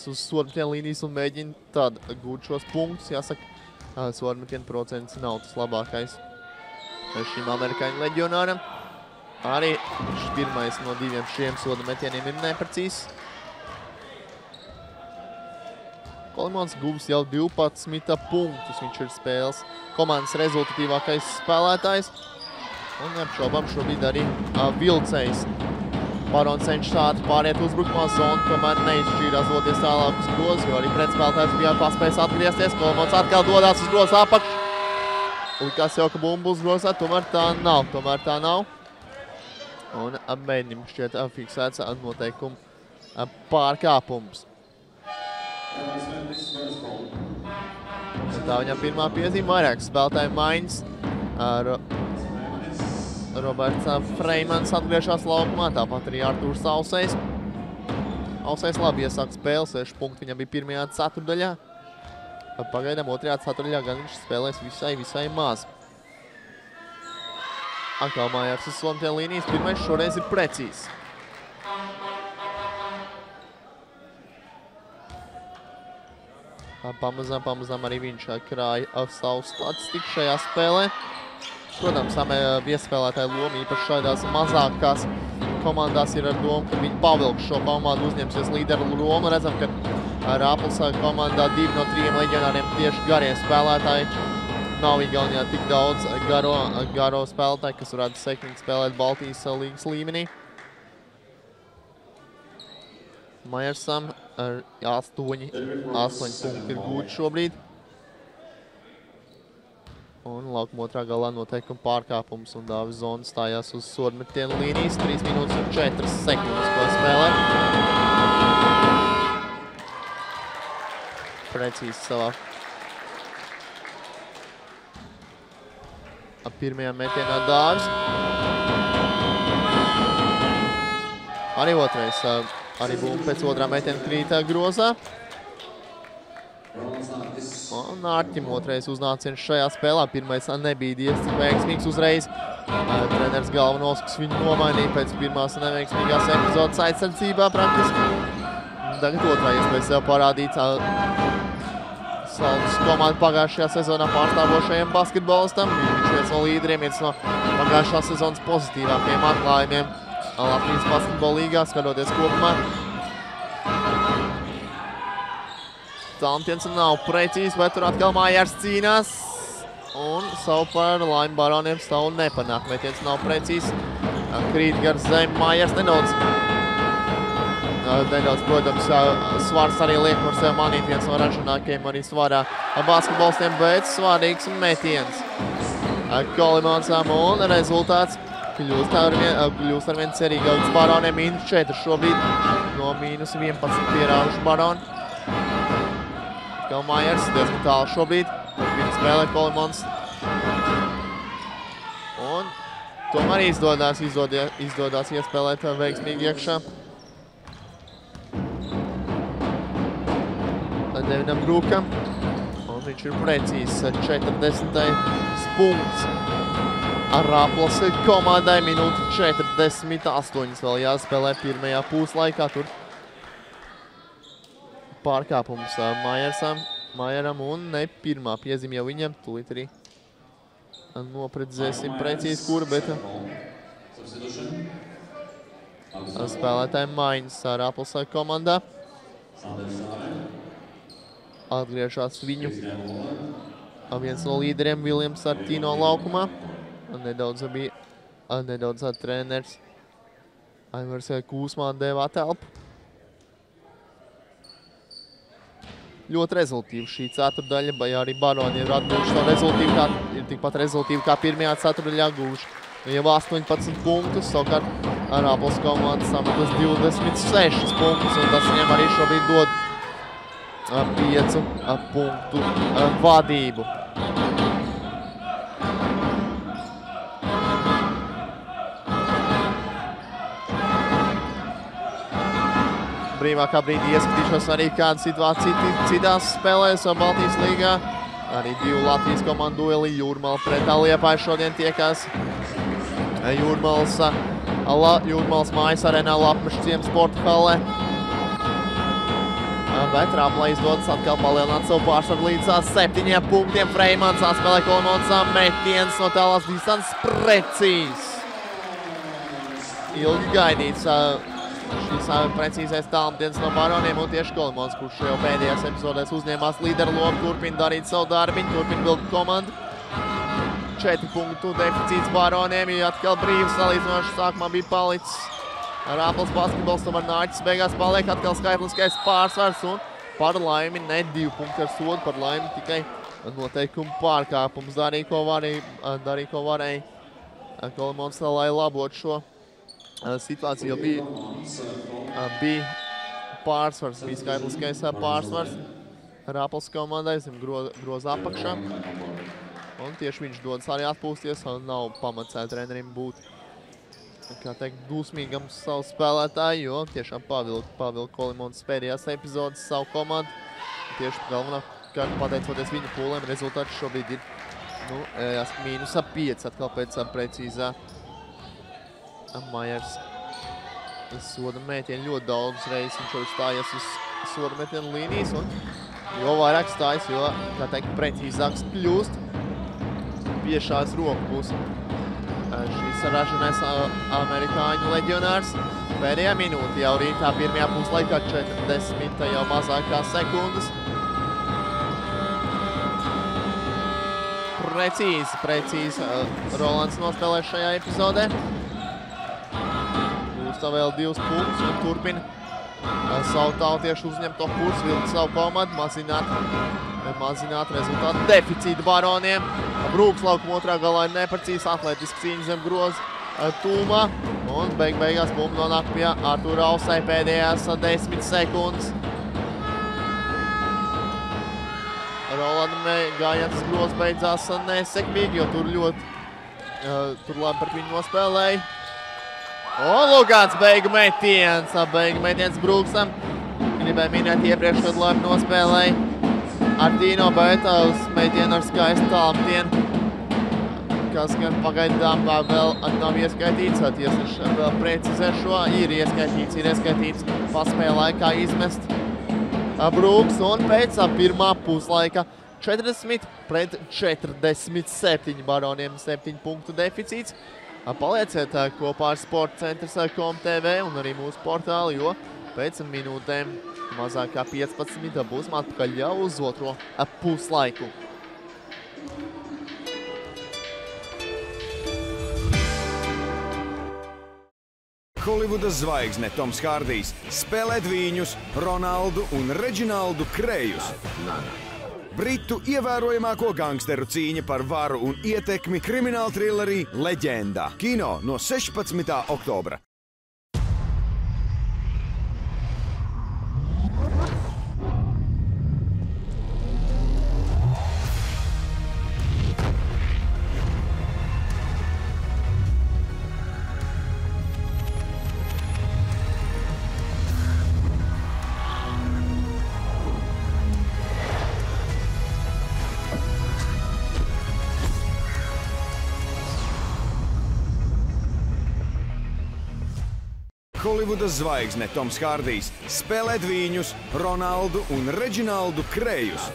D: uz sodmetienu līnijas un mēģina tad gūt šos punktus. Jāsaka, sodmetienu procents nav tas labākais šim amerikāņu leģionāram. Arī pirmais no 2 šiem sodmetieniem ir neprecīzs. Kolimons guvis jau 12 punktus. Viņš ir spēles komandas rezultatīvākais spēlētājs. Un neapšaubām šobrīd arī vilcējs. Barons cenšas ātri pāriet uzbrukumā zonu, tomēr neizšķīrās doties tālāk uz grozu, jo arī pretspēlētājs bija paspējis atgriezties. Kolimons atkal dodās uz grozu apakš. Likās jau, ka bumbu uz grozā, tomēr tā nav. Un mēģinim šķiet fiksēts noteikumu pārkāpums. Tā viņam pirmā piezīme, vairāk spēlētāju maiņas. Roberts Freimans atgriežās laukumā, tāpat arī Artūrs Ausejs. Ausejs labi iesāk spēli, 6 punkti viņam bija pirmajā ceturdaļā. Pagaidām otrajā ceturdaļā gan viņš spēlēs visai maz. Atkal Mājārs uz sodmetienu līnijas, pirmais šoreiz ir precīzs. Pamazām arī viņš krāja savu statistiku šajā spēlē. Protams, viesspēlētāju loma īpaši šādās mazākās komandās ir ar domu, ka viņi pavilks šo komandu, uzņemsies līderu lomu. Redzam, ka Rāples komandā 2 no 3 leģionāriem tieši garie spēlētāji. Nav Igaunijā tik daudz garo spēlētāji, kas varētu sekmīgi spēlēt Baltijas līgas līmenī. Majersam 8 punkti ir gūti šobrīd. Un laukuma otrā galā noteikuma pārkāpums un Dāvis Zona stājās uz sodmetienu līnijas. 3 minūtes un 4 sekundes, ko spēlē. Precīzi savā pirmajā metienā Dāvis. Arī otrais, arī bumba pēc otrā metiena krīt grozā. Un Ārķim otrais uznāciens šajā spēlē. Pirmais nebija diezgan veiksmīgs uzreiz. Treneris Galvanovskis viņu nomainīja pēc pirmās neveiksmīgās epizodes aizsardzībā praktiski. Tagad otrā iespēja sev parādīt Saldus komandu pagājušajā sezonā pārstāvošajiem basketbolistam. Viņš viens no līderiem, viens no pagājušās sezonas pozitīvākajiem atklājumiem Latvijas basketbola līgā, skatoties kopumā. Tālmetiens nav precīzi, bet tur atkal Mājārs cīnās. Un savu par laimi Baroniem savu nepanāk. Metiens nav precīzi. Krīt gar zemi Mājārs nedaudz, protams, svars arī liek par sevi manīt. Viens no ražanākajiem arī svarā basketbolistiem, bet svarīgs metiens. Kolimonsam un rezultāts kļūst arvien cerīgāks Baroniem. -4 šobrīd no -11 pierāvuši Baroni. Atkal Maiers, diezgan tālu šobrīd. Viņa spēlē Kolimons. Un tomēr izdodās iespēlēt veiksmīgi iekšā. Devinam Brūkam. Un viņš ir precīzs. 40. punkts. Raplas komandai minūte 48 vēl jāspēlē pirmajā puslaikā. Tur pārkāpums Maieram un ne pirmā piezīme jau viņam. Tūlīt arī nopredzēsim precīzi kura, bet spēlētāji maiņas Raplas komandā. Atgriežās viņu viens no līderiem Viljams Artīno laukumā. Nedaudz treneris Aivars Kūsmā deva telpu. Ļoti rezultīva šī ceturdaļa, vai arī Baroni ir atguvuši to rezultīvu, ir tikpat rezultīva kā pirmajā ceturdaļā guvuši. Jau 18 punktus, savukārt Raplas komanda sametas 26 punktus, un tas viņam arī šobrīd dod 5 punktu vadību. Brīvākā brīdī ieskatīšos arī kādu situāciju citās spēlēs Baltijas līgā. Arī divu Latvijas komandu dueli Jūrmala pret Liepāju šodien tiekās. Jūrmalas mājas arēnā Lapmeša ciema sporta hallē. Bet Raplai izdodas atkal palielināt savu pārsvaru līdz 7 punktiem. Freimans atspēlē Kolimonsā metiens no tālās distances precīzs. Ilgi gaidīts šīs precīzais tālmetiens no Baroniem un tieši Kolimons, kurš jau pēdējās epizodēs uzņēmās līderu lomu, turpina darīt savu darbiņu, turpina vilkt komandu. 4 punktu deficīts Baroniem, jo atkal brīvs salīdzinoši sākumā bija palicis. Raplas basketbols tomēr Nāķis beigās paliek atkal skaitliskais pārsvars un par laimi ne 2 punkti ar sodu, par laimi tikai noteikumu pārkāpums. Darīja, ko varēja Kolimons, lai labot šo situāciju, jo bija pārsvars, bija skaitliskais pārsvars Raplas komandai zem groza apakšā. Un tieši viņš dodas arī atpūsties un nav pamats trenerim būt, kā teikt, dusmīgam savu spēlētāju, jo tiešām pavilka Kolimons pēdējās epizodes savu komandu. Tieši galvenākārt pateicoties viņu pūlēm, rezultāts šobrīd ir -5 atkal pēc precīzā Maiers soda mētienu. Ļoti daudz reizes viņš jau stājies uz soda mētienu līnijas, un jo vairāk stājas, jo, kā teikt, precīzāks kļūst. Piešās roku būs šīs ražanais amerikāņu leģionārs. Pēdējā minūte jau rītā pirmajā puslaikā 40 jau mazākā sekundes. Precīzi Rolands nospēlē šajā epizodē. Gūsta vēl 2 punktus un turpina savu tautiešu uzņemto kursu, vilkt savu komandu, mazināt rezultātu deficītu Baroniem. Brūks laukuma otrā galā ir neprecīzs, atletisks cīņas zem groza tūmā. Un beigās bumba nonāk pie Artūra Ausai pēdējās 10 sekundes. Rolanda gājiens groz beidzās nesekmīgi, jo tur labi par viņu nospēlēja. Un lūkāts beigu metiens Brūksam. Gribēja minēt iepriekš, kad labi nospēlēja Artīno, bet uz metienu ar skaistu tālmetienu, kas gan pagaidām vēl nav ieskaitīts. Tiesa vēl precizē šo, ir ieskaitīts paspēja laikā izmest Brūks, un pēc pirmā puslaika 40 pret 47 Baroniem 7 punktu deficīts. Palieciet kopā ar Sportcentrs.com TV un arī mūsu portāli, jo pēc minūtēm mazāk kā 15 būsim atpakaļ jau uz otro puslaiku.
A: Holivudas zvaigzne Toms Hārdijs spēlē dvīņus Ronaldu un Reģinaldu Krējus. Britu ievērojamāko gangsteru cīņa par varu un ietekmi krimināla trilerī Leģenda. Kino no 16. oktobra. Holivudas zvaigzne Toms Hārdijs spēlē dvīņus Ronaldu un Reģinaldu Krējus.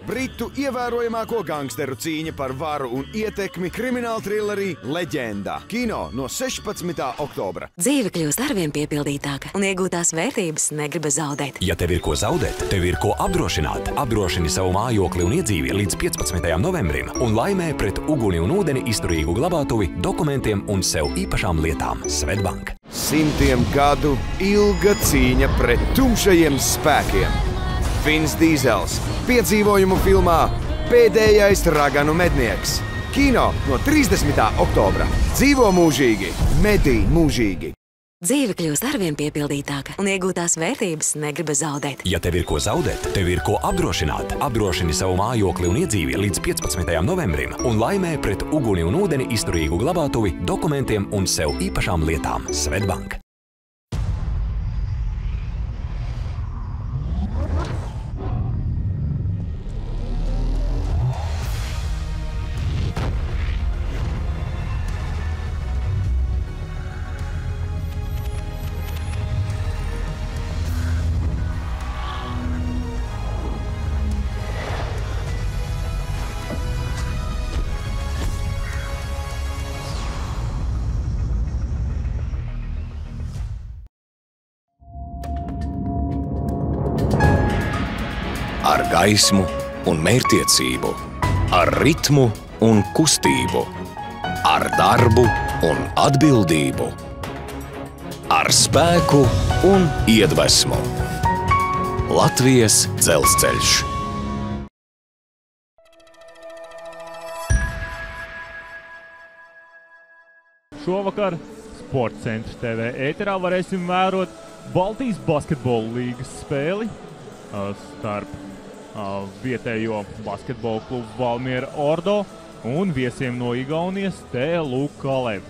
A: Britu ievērojamāko gangsteru cīņa par varu un ietekmi krimināla trilerī Leģenda. Kino no 16. oktobra.
B: Dzīve kļūst arvien piepildītāka un iegūtās vērtības negribas zaudēt.
C: Ja tev ir ko zaudēt, tev ir ko apdrošināt. Apdrošini savu mājokli un iedzīvi līdz 15. novembrim un laimē pret uguni un ūdeni izturīgu glabātuvi, dokumentiem un sev īpašām lietām. Svetbank.
A: Simtiem gadu ilga cīņa pret tumšajiem spēkiem. Vins Dīzels piedzīvojumu filmā Pēdējais raganu mednieks. Kino no 30. oktobra. Dzīvo mūžīgi, medī mūžīgi.
B: Dzīve kļūst arvien piepildītāka un iegūtās vērtības negribas zaudēt.
C: Ja tev ir ko zaudēt, tev ir ko apdrošināt. Apdrošini savu mājokli un iedzīvi līdz 15. novembrim un laimē pret uguni un ūdeni izturīgu glabātuvi, dokumentiem un sev īpašām lietām. Svetbank.
E: Ar gaismu un mērķtiecību, ar ritmu un kustību, ar darbu un atbildību, ar spēku un iedvesmu. Latvijas dzelzceļš.
F: Šovakar Sporta centra TV ēterā varēsim vērot Baltijas basketbola līgas spēli starp vietējo basketbola klubu Valmiera Ordo un viesiem no Igaunijas TLU Kalev.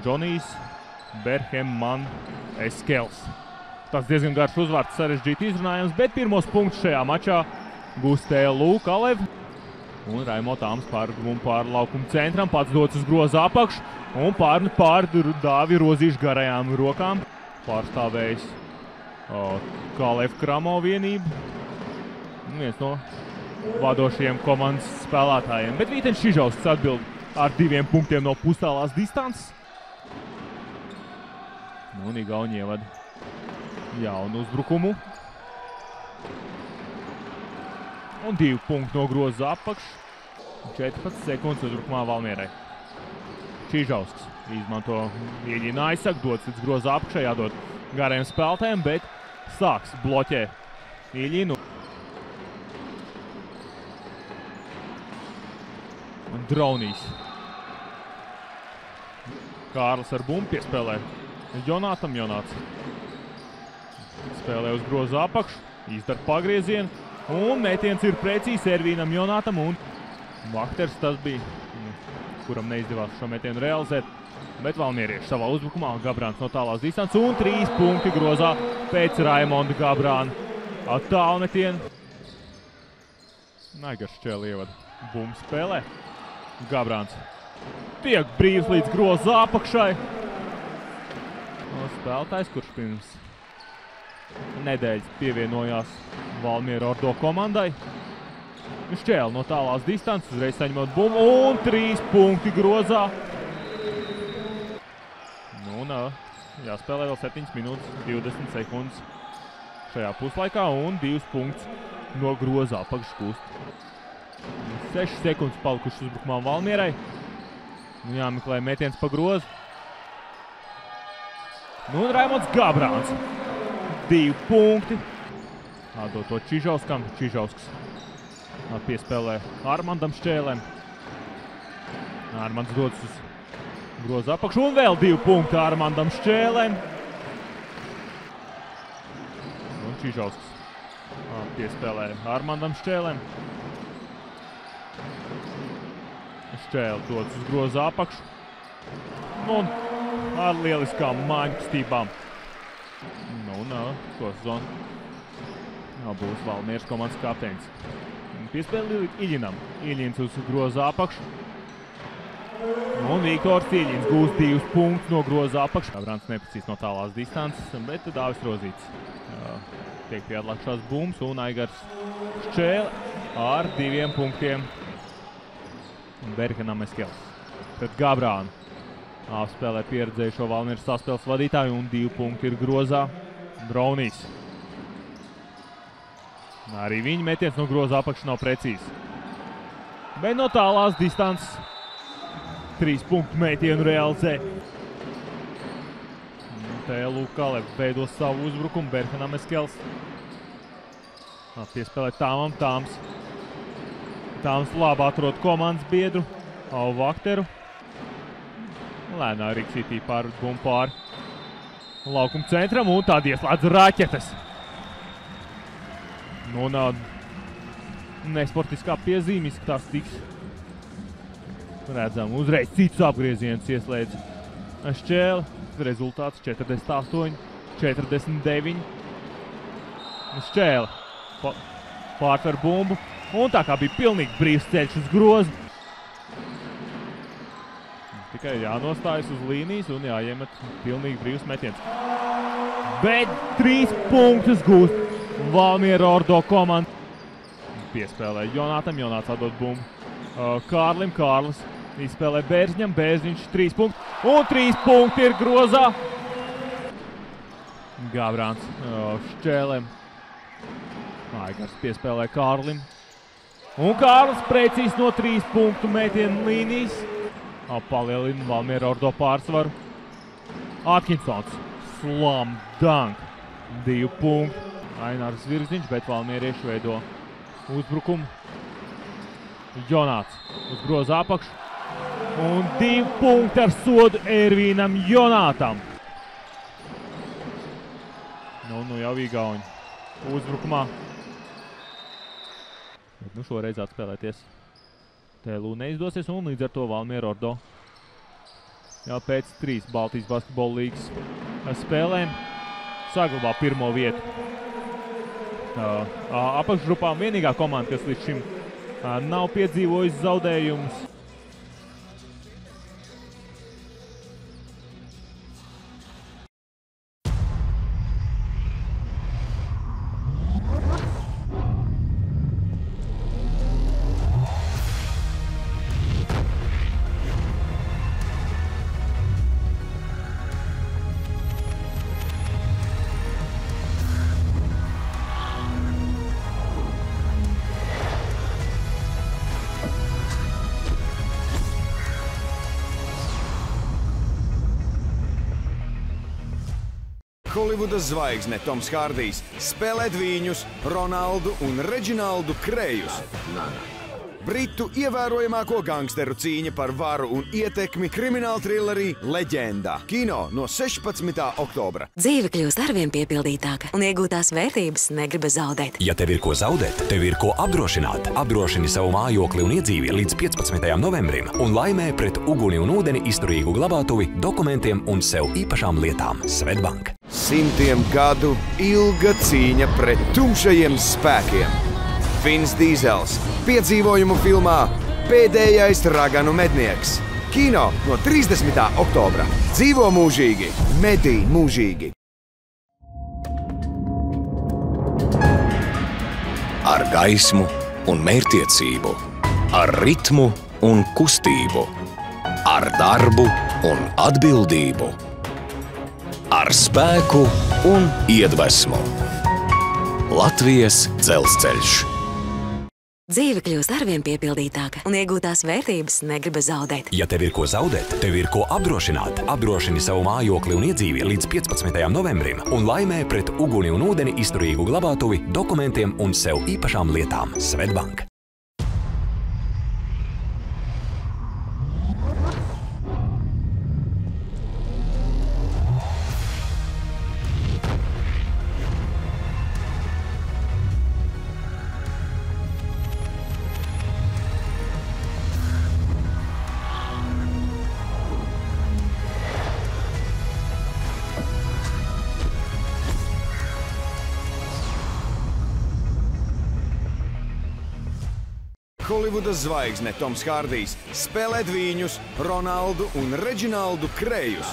F: Džonijs Berhemman Eskels. Tas diezgan garš uzvārds, sarežģīti izrunājams, bet pirmos punktus šajā mačā gūs TLU Kalev. Un Raimo Tāms pār laukuma centram, pats dots uz groza apakšu un pār Dāvi Rozīšu garajām rokām. Pārstāvējis Kalev Kramo vienību. Viens no vadošajiem komandas spēlētājiem. Bet Vītens Čižausks atbild ar 2 punktiem no pustālās distances. Un Igauni ievad jaunu uzbrukumu. Un 2 punkti no groza apakš. 14 sekundes uzbrukumā Valmierai. Čižausks izmanto Ieļina aizsaka, dots līdz groza apakšai, jādod gariem spēlētājiem, bet sāks bloķē Ieļinu. Un Draunīs. Kārlis ar bumbu piespēlē Jonātam. Jonāts spēlē uz groza apakšu, izdara pagriezienu. Un metiens ir precīzi Ervīnam Jonātam un Vakters tas bija, kuram neizdevās šo metienu realizēt. Bet valmierieši savā uzbrukumā, Gabrāns no tālās distances un 3 punkti grozā pēc Raimonda Gabrāna attālmetienu. Naigars Čēli ievada bumbu spēlē. Gabrāns tiek brīvs līdz groza apakšai. Spēlētājs, kurš pirms nedēļas pievienojās Valmiera Ordo komandai. Šķēli no tālās distances, uzreiz saņemot bumbu un 3 punkti grozā. Un jāspēlē vēl 7 minūtes 20 sekundes šajā puslaikā un 2 punktus no groza apakšas gūst. 6 sekundes palikušas uzbrukumā Valmierai. Jāmeklē metiens pa grozu. Un Raimonds Gabrāns. 2 punkti. Atdod to Čižauskam. Čižausks piespēlē Armandam Šķēlēm. Armands dodas uz groza apakšu un vēl 2 punkti Armandam Šķēlēm. Un Čižausks piespēlē Armandam Šķēlēm. Šķēle dodas uz groza apakšu. Un ar lieliskām māņu kustībām. Un šo sezonu būs Valmieras komandas kapteinis. Piespēle Iļinam. Iļins uz groza apakšu. Un Viktors Cīļins gūst 2 punktus no groza apakšā. Brants neprecīzi no tālās distances, bet Dāvis Rozīts tiek pie atlikušās bumbas un Aigars Šķēle ar 2 punktiem. Berhanam Eskels pret Gabrānu. Apspēlē pieredzējušo Valmieras saspēles vadītāju un 2 punkti ir grozā Braunīs. Arī viņa metiens no groza apakšā nav precīzi. Bet no tālās distances 3 punktu metienu realizē. Te Lukale veido savu uzbrukumu. Berhanam Eskels. Piespēlē Tāmam. Tāms labi atrod komandas biedru Vakteru. Lēnā Riksītī pārved bumbu pāri laukuma centram un tad ieslēdz raķetes. Un nesportiskā piezīme izskatās tiks. Redzam, uzreiz cits apgrieziens ieslēdz Šķēle. Rezultāts 48-49. Šķēle pārtver bumbu. Un tā kā bija pilnīgi brīvs ceļš uz grozu. Tikai jānostājas uz līnijas un jāiemet pilnīgi brīvs metiens. Bet 3 punktus gūst Valmiera Ordo komanda. Piespēlē Jonātam. Jonāts atdod bumbu Kārlim. Kārlis izspēlē Bērzņam. Bērzņš 3 punkti. Un 3 punkti ir grozā. Gabrāns Šķēlēm. Aigars piespēlē Kārlim. Un Kārlis precīzi no 3 punktu metienu līnijas. Palielina Valmiera Ordo pārsvaru. Atkinsons. Slam dunk. 2 punkti. Ainārs Virziņš, bet valmierieši veido uzbrukumu. Jonāts uz groza apakšu. Un 2 punkti ar sodu Ervīnam Jonātam. Nu jau Igauņi uzbrukumā. Bet šoreiz atspēlēties TLU neizdosies un līdz ar to Valmiera Ordo jau pēc 3 Baltijas basketbola līgas spēlēm saglabā 1. vietu. Apakšgrupām vienīgā komanda, kas līdz šim nav piedzīvojusi zaudējumus.
A: Holivudas zvaigzne Toms Hārdijs spēlē dvīņus Ronaldu un Reģinaldu Krējus. Britu ievērojamāko gangsteru cīņa par varu un ietekmi krimināla trilerī Leģendā. Kino no 16. oktobra.
B: Dzīve kļūst arvien piepildītāka un iegūtās vērtības negribas zaudēt.
C: Ja tev ir ko zaudēt, tev ir ko apdrošināt. Apdrošini savu mājokli un iedzīvi līdz 15. novembrim un laimē pret uguni un ūdeni izturīgu glabātuvi, dokumentiem un sev īpašām lietām. Svetbank.
A: 100 gadu ilga cīņa pret tumšajiem spēkiem. Vins Dīzels piedzīvojumu filmā Pēdējais raganu mednieks. Kino no 30. oktobra. Dzīvo mūžīgi, medī mūžīgi.
E: Ar gaismu un mērķtiecību, ar ritmu un kustību, ar darbu un atbildību, ar spēku un iedvesmu. Latvijas Dzelzceļš.
B: Dzīve kļūst arvien piepildītāka un iegūtās vērtības negribas zaudēt.
C: Ja tev ir ko zaudēt, tev ir ko apdrošināt. Apdrošini savu mājokli un iedzīvi līdz 15. novembrim un laimē pret uguni un ūdeni izturīgu glabātuvi, dokumentiem un sev īpašām lietām. Svetbank.
A: Holivudas zvaigzne Toms Hārdijs spēlē dvīņus Ronaldu un Reģinaldu Krējus.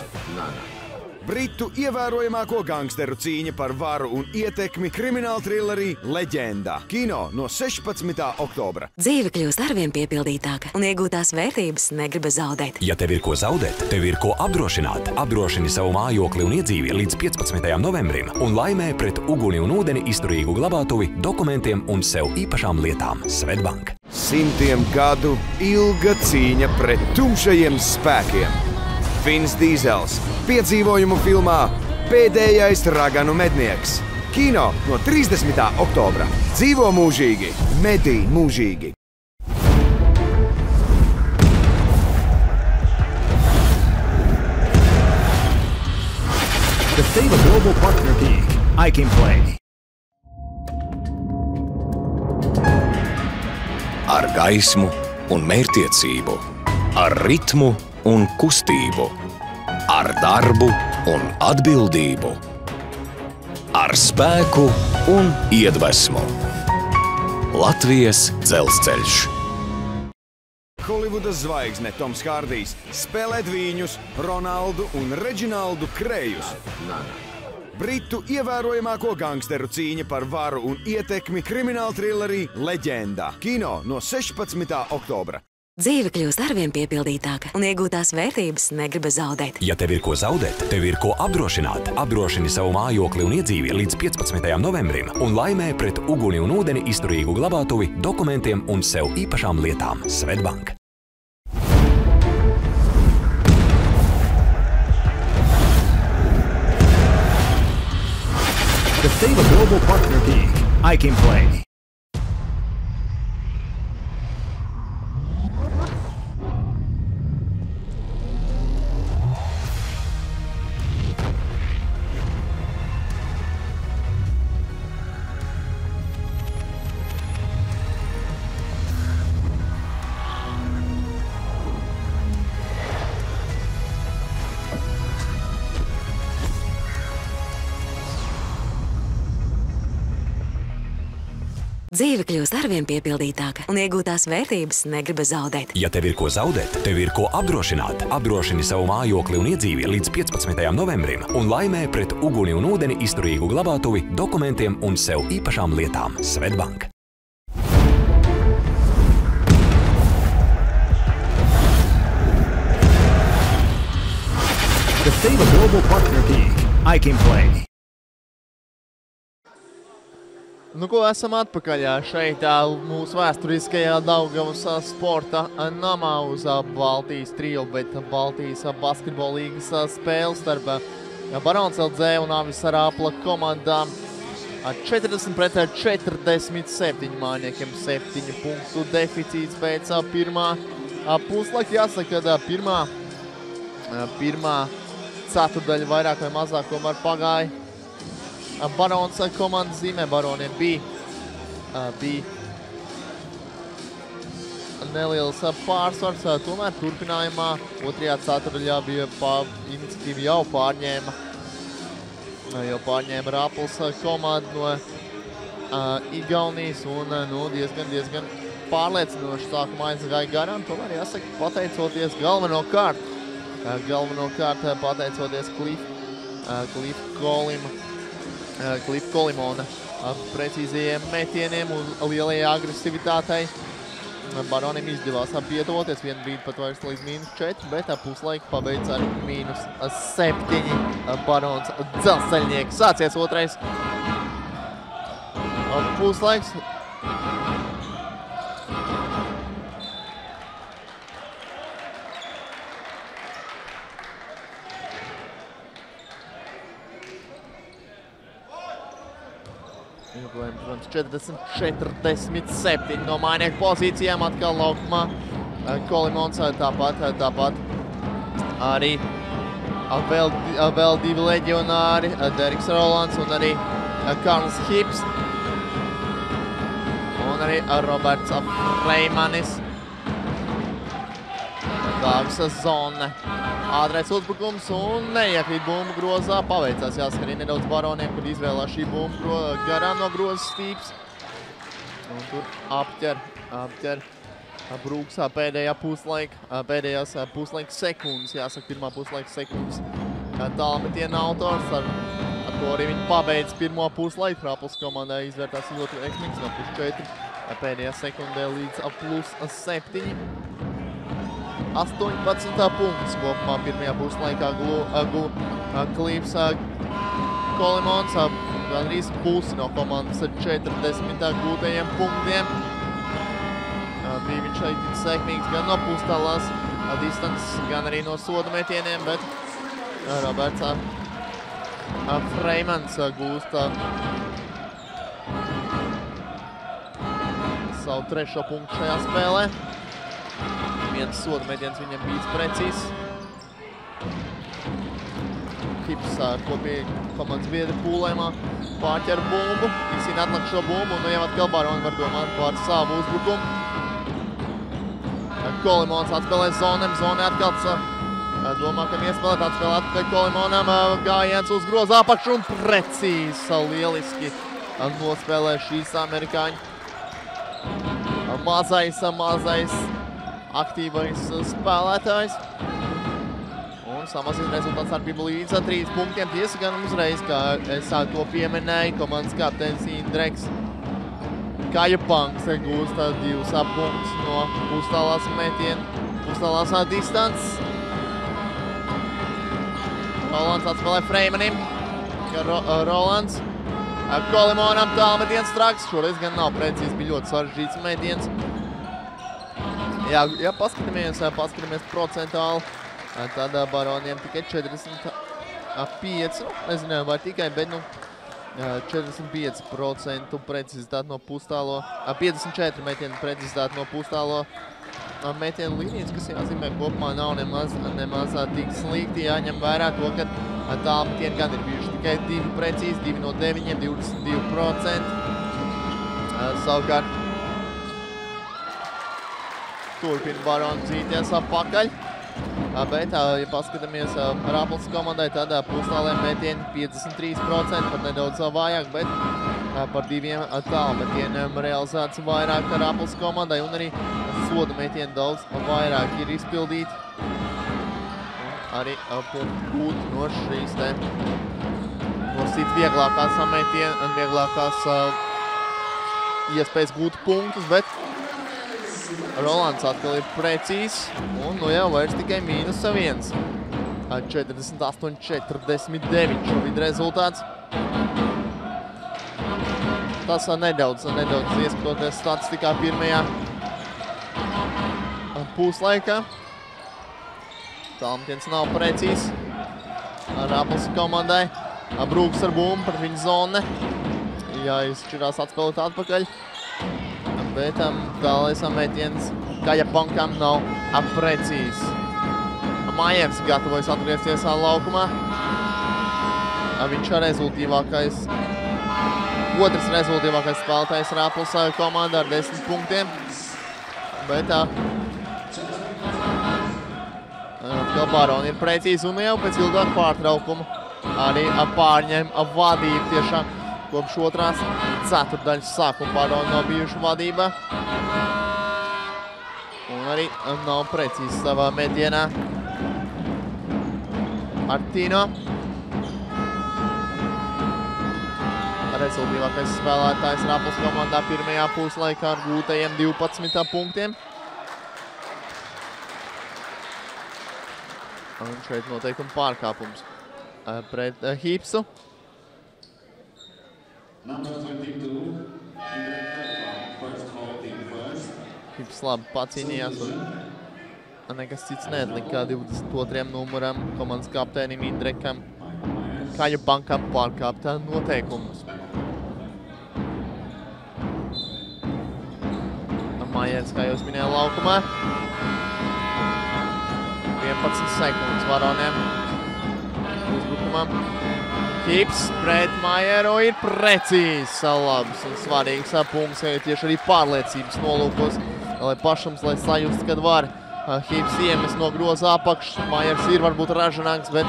A: Britu ievērojamāko gangsteru cīņa par varu un ietekmi krimināla trilerī Leģendā. Kino no 16. oktobra.
B: Dzīve kļūst arvien piepildītāka un iegūtās vērtības negribas zaudēt.
C: Ja tev ir ko zaudēt, tev ir ko apdrošināt. Apdrošini savu mājokli un iedzīvi līdz 15. novembrim un laimē pret uguni un ūdeni izturīgu glabātuvi, dokumentiem un sev īpašām lietām. Svetbank.
A: Simtiem gadu ilga cīņa pret tumšajiem spēkiem. Vins Dīzels piedzīvojumu filmā Pēdējais raganu mednieks. Kino no 30. oktobra. Dzīvo mūžīgi, medī mūžīgi.
G: The FEMA Global Partner Geek. I Can Play.
E: Ar gaismu un mērķtiecību, ar ritmu un kustību, ar darbu un atbildību, ar spēku un iedvesmu. Latvijas dzelzceļš.
A: Holivudas zvaigzne Toms Hārdijs spēlē dvīņus Ronaldu un Reģinaldu Krējus. Britu ievērojamāko gangsteru cīņa par varu un ietekmi krimināla trilerī Leģendā. Kino no 16. oktobra.
B: Dzīve kļūst arvien piepildītāka un iegūtās vērtības negribas zaudēt.
C: Ja tev ir ko zaudēt, tev ir ko apdrošināt. Apdrošini savu mājokli un iedzīvi līdz 15. novembrim un laimē pret uguni un ūdeni izturīgu glabātuvi, dokumentiem un sev īpašām lietām. Svetbank.
G: The FEMA Global Partner Geek. I Can Play.
B: Dzīve kļūst arvien piepildītāka un iegūtās vērtības negribas zaudēt.
C: Ja tev ir ko zaudēt, tev ir ko apdrošināt. Apdrošini savu mājokli un iedzīvi līdz 15. novembrim un laimē pret uguni un ūdeni izturīgu glabātuvi, dokumentiem un sev īpašām lietām. Svetbank.
G: The FEMA Global Partner Geek. I Can Play.
D: Nu, ko esam atpakaļ šeit mūsu vēsturiskajā Daugavas sporta namā uz Baltijas trio, bet Baltijas basketbola līgas spēles starp Barons LZ un Avis Rāpla komandām 40 pret 47 mājiniekiem, 7 punktu deficīts pēc pirmā puslaika. Jāsaka, ka pirmā ceturdaļa vairāk vai mazāk tomēr pagāja Barons komandas zīmē. Baroniem bija neliels pārsvars, tomēr turpinājumā otrajā ceturdaļā bija iniciatīva jau pārņēma Rāpls komanda no Igaunijas un diezgan pārliecinoši sākumā aizgāja garām. Tomēr jāsaka, pateicoties galvenokārt pateicoties Klifa Kolimona precīzajiem metieniem un lielajai agresivitātei. Baronim izdevās pietuvoties, vienu brīdi pat vairs līdz -4, bet puslaika pabeidz ar -7 Barons dzelzceļnieks. Sācies otrais puslaiks. Protams, 40-47 no mājinieku pozīcijām atkal laukumā. Kolimons tāpat arī vēl divi leģionāri, Deriks Rolands un arī Karls Hips. Un arī Roberts Kleimanis. Dāvis Zone. Ātrais uzbrukums un neiekrīt bumbu grozā. Paveicās jāsaka arī nedaudz Baroniem, kur izvēlās šī bumbu garām no grozas stīps. Un tur apķer Brūks pēdējās puslaika sekundes, jāsaka, pirmā puslaika sekundes. Tālmetiena autors, ar to arī viņi pabeidz pirmo puslaiku. Raplas komandai izvērtās ļoti veiksmīgs no +4. Pēdējā sekundē līdz +7. 18 punktus kopumā pirmajā puslaikā Klīvs Kolimons. Gandrīz pusi no komandas ar 40 gūtajiem punktiem. Bija viņš šeit sekmīgs gan no pustālās distances, gan arī no soda metieniem, bet Roberts Freimans gūst savu 3. punktu šajā spēlē. Viens soda metiens viņam bijis precīzs. Hips kopīgi komandas biedri pūlējumā pārķer bumbu, izsīna atliek šo bumbu, un jau atkal Baroni var domāt par savu uzbrukumu. Kolimons atspēlē zonēm, zonē atkal domā, ka iespēlēt atspēlē atpakaļ Kolimonam, gājiens uz groza apakšu un precīzi lieliski nospēlē šīs amerikāņu. Mazais aktīvais spēlētājs. Un samazina rezultāts ar Bibu līdz 3 punktiem. Tiesa gan uzreiz, kā es to pieminēju, komandas kapteinis Indreks Kajapanks gūst 2 punktus no pustālās metiena, pustālās distances. Rolands atspēlē Freimanim. Rolands Kolimonam tālmetiens traks. Šoreiz gan nav precīzi, bija ļoti sarežģīts metiens. Ja paskatāmies procentāli, tad Baroniem tikai 45, nezinu, vai tikai, bet 45% precizitāti no pustālo, 54 metienu precizitāti no pustālo metienu līnijas, kas jāzīmē kopumā nav nemaz tik slikti. Jāņem vērā to, ka tālmetieni gan ir bijuši tikai 2 precīzi, 2 no 9, 22%. Savukārt turpina Baroni dzīties apakaļ. Bet, ja paskatāmies Raplas komandai, tad pustālē metieni 53%, pat nedaudz vājāk, bet par 2 tālmetieniem realizēts vairāk Raplas komandai, un arī soda metieni daudz vairāk ir izpildīti. Arī gūt no šīs te nosīt vieglākās metieni, vieglākās iespējas gūt punktus, bet Rolands atkal ir precīzs, un jau vairs tikai -1. 48-49 šobrīd rezultāts. Tas nedaudz ieskatoties statistikā pirmajā puslaikā. Tālmetiens nav precīzs. Raplas komandai Brūks ar bumbu par viņu zone. Jāizšķirās atspēlēt atpakaļ. Bet tālais metiens Kajapankam nav precīzs. Majers gatavojas atgriezties laukumā. Viņš rezultīvākais, otrs rezultīvākais spēlētājs Raplas komanda ar 10 punktiem. Bet Baroni ir precīzi un jau pēc ilgāk pārtraukuma arī pārņem vadību tiešām. Kopš otrās ceturdaļas sākuma Baroni nav bijuši vadībā. Un arī nav precīzi savā metienā. Artino. Rezultīvākais spēlētājs Raplas komandā pirmajā puslaikā ar gūtajiem 12 punktiem. Un šeit noteikumi pārkāpums pret Hipsu. Hips labi pacīnījās un nekas cits neatlika 22. numuram komandas kapteinim Indrekam Kajapankam pārkāpt noteikumus. Majers, kā jūs minēja, laukumā. 11 sekundes Baroniem uzbrukumam. Hips pret Majeru ir precīzs, labs un svarīgs punkts, tieši arī pārliecības nolūkos, lai pašams, lai sajust, kad var Hips iemest no groza apakšs. Majers ir varbūt ražanāks, bet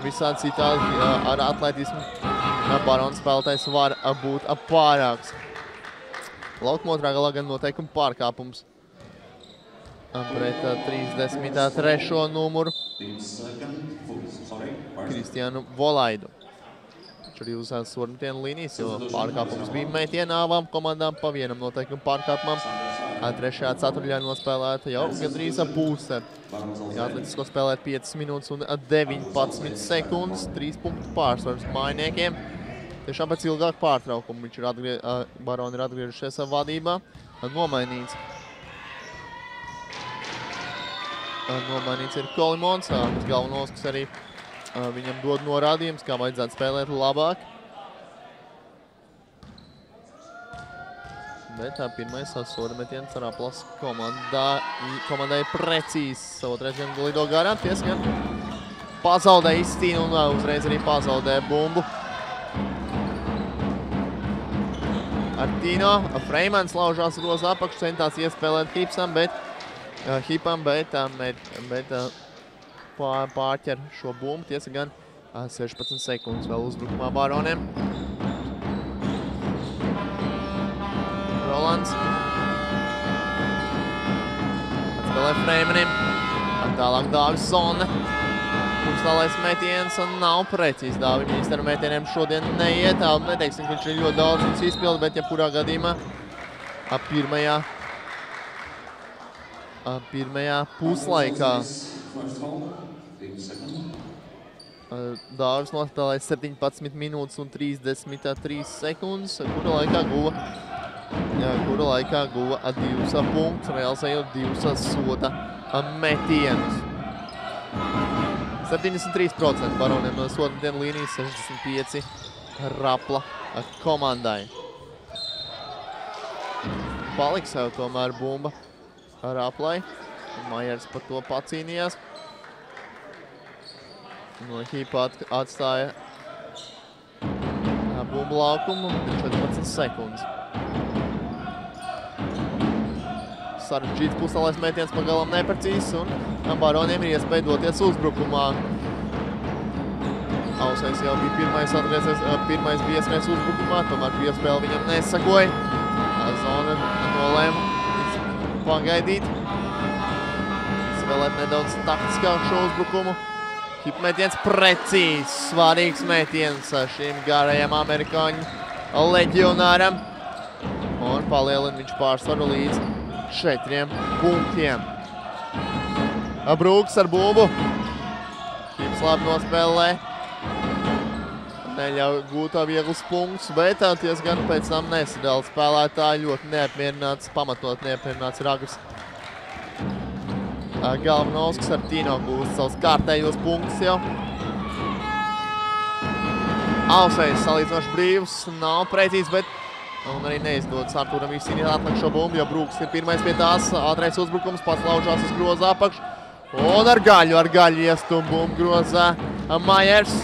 D: visādi citādi ar atletismu Barona spēlētājs var būt pārāks. Laukuma otrā galā gan noteikuma pārkāpums Pret 33. numuru Kristiānu Volaidu. Viņš arī uz sormetienu līnijas, jo pārkāpums bija metienā abām komandām pa vienam noteikumu pārkāpumam. Trešajā ceturļā nospēlēta jau gandrīz puse. Atletisko spēlēt 5 minūtes un 19 sekundes, 3 punktu pārsvars mājiniekiem. Tiešām pēc ilgāk pārtraukumu Baroni ir atgriežušies vadībā. Nomainīts ir Kolimons, kas galvenos, kas arī viņam dod norādījums, kā vajadzētu spēlēt labāk. Bet pirmais soda metiens Raplas komandai precīzi savu trešdienu lido garām. Tiesa gan pazaudē izstīnu un uzreiz arī pazaudē bumbu. Artino, Freimans laužās roza apakšu, centās iespēlēt Hipam, bet pārķer šo bumbu. Tiesa gan 16 sekundes vēl uzbrukumā Baroniem. Rolands. Atspēlē Freimanim. Tālāk Dāvis Zone. Uzstālais metiens un nav precīzi. Dāvi ministra metieniem šodien neiet. Neteiksim, ka viņš ir ļoti daudz viņus izpildi, bet jebkurā gadījumā pirmajā puslaikā Dāvis nospēlēja 17 minūtes un 33 sekundes, kura laikā guva 2 punktus, realizējot 2 soda metienus. 73% Baroniem no soda metienu līnijas, 65% Rapla komandai. Paliks jau tomēr bumba Raplai. Majers par to pacīnījās. No Hipa atstāja bumbu laukumu 14 sekundes. Sarežģīts pusalais metiens pagalam neprecīzs un Baroniem ir iespēja doties uzbrukumā. Ausais jau bija pirmais bija ieskrēs uzbrukumā, tomēr piespēle viņam nesakoja. Zona nolēma pagaidīt. Spēlēt nedaudz taktiskāk šo uzbrukumu. Hip metiens precīzs, svarīgs metiens šim garajam amerikāņu leģionāram. Un palielina viņš pārsvaru līdz 4 punktiem. Brūks ar bumbu. Hips labi nospēlē. Neļauj gūt vieglus punktus, bet gan pēc tam nesadala spēlētāji ļoti neapmierināts, pamatot neapmierināts Ragurs. Galvenovskis ar Tino gūst savus kārtējos punktus jau. Ausējs salīdzinoši brīvs, nav precīzs, bet un arī neizdodas Artūram izcīnīt atliek šo bumbu, jo Brūks ir pirmais pie tās, ātrais uzbrukums, pats laužās uz groza apakšu. Un ar gaļu iestum bumbu grozā Majers.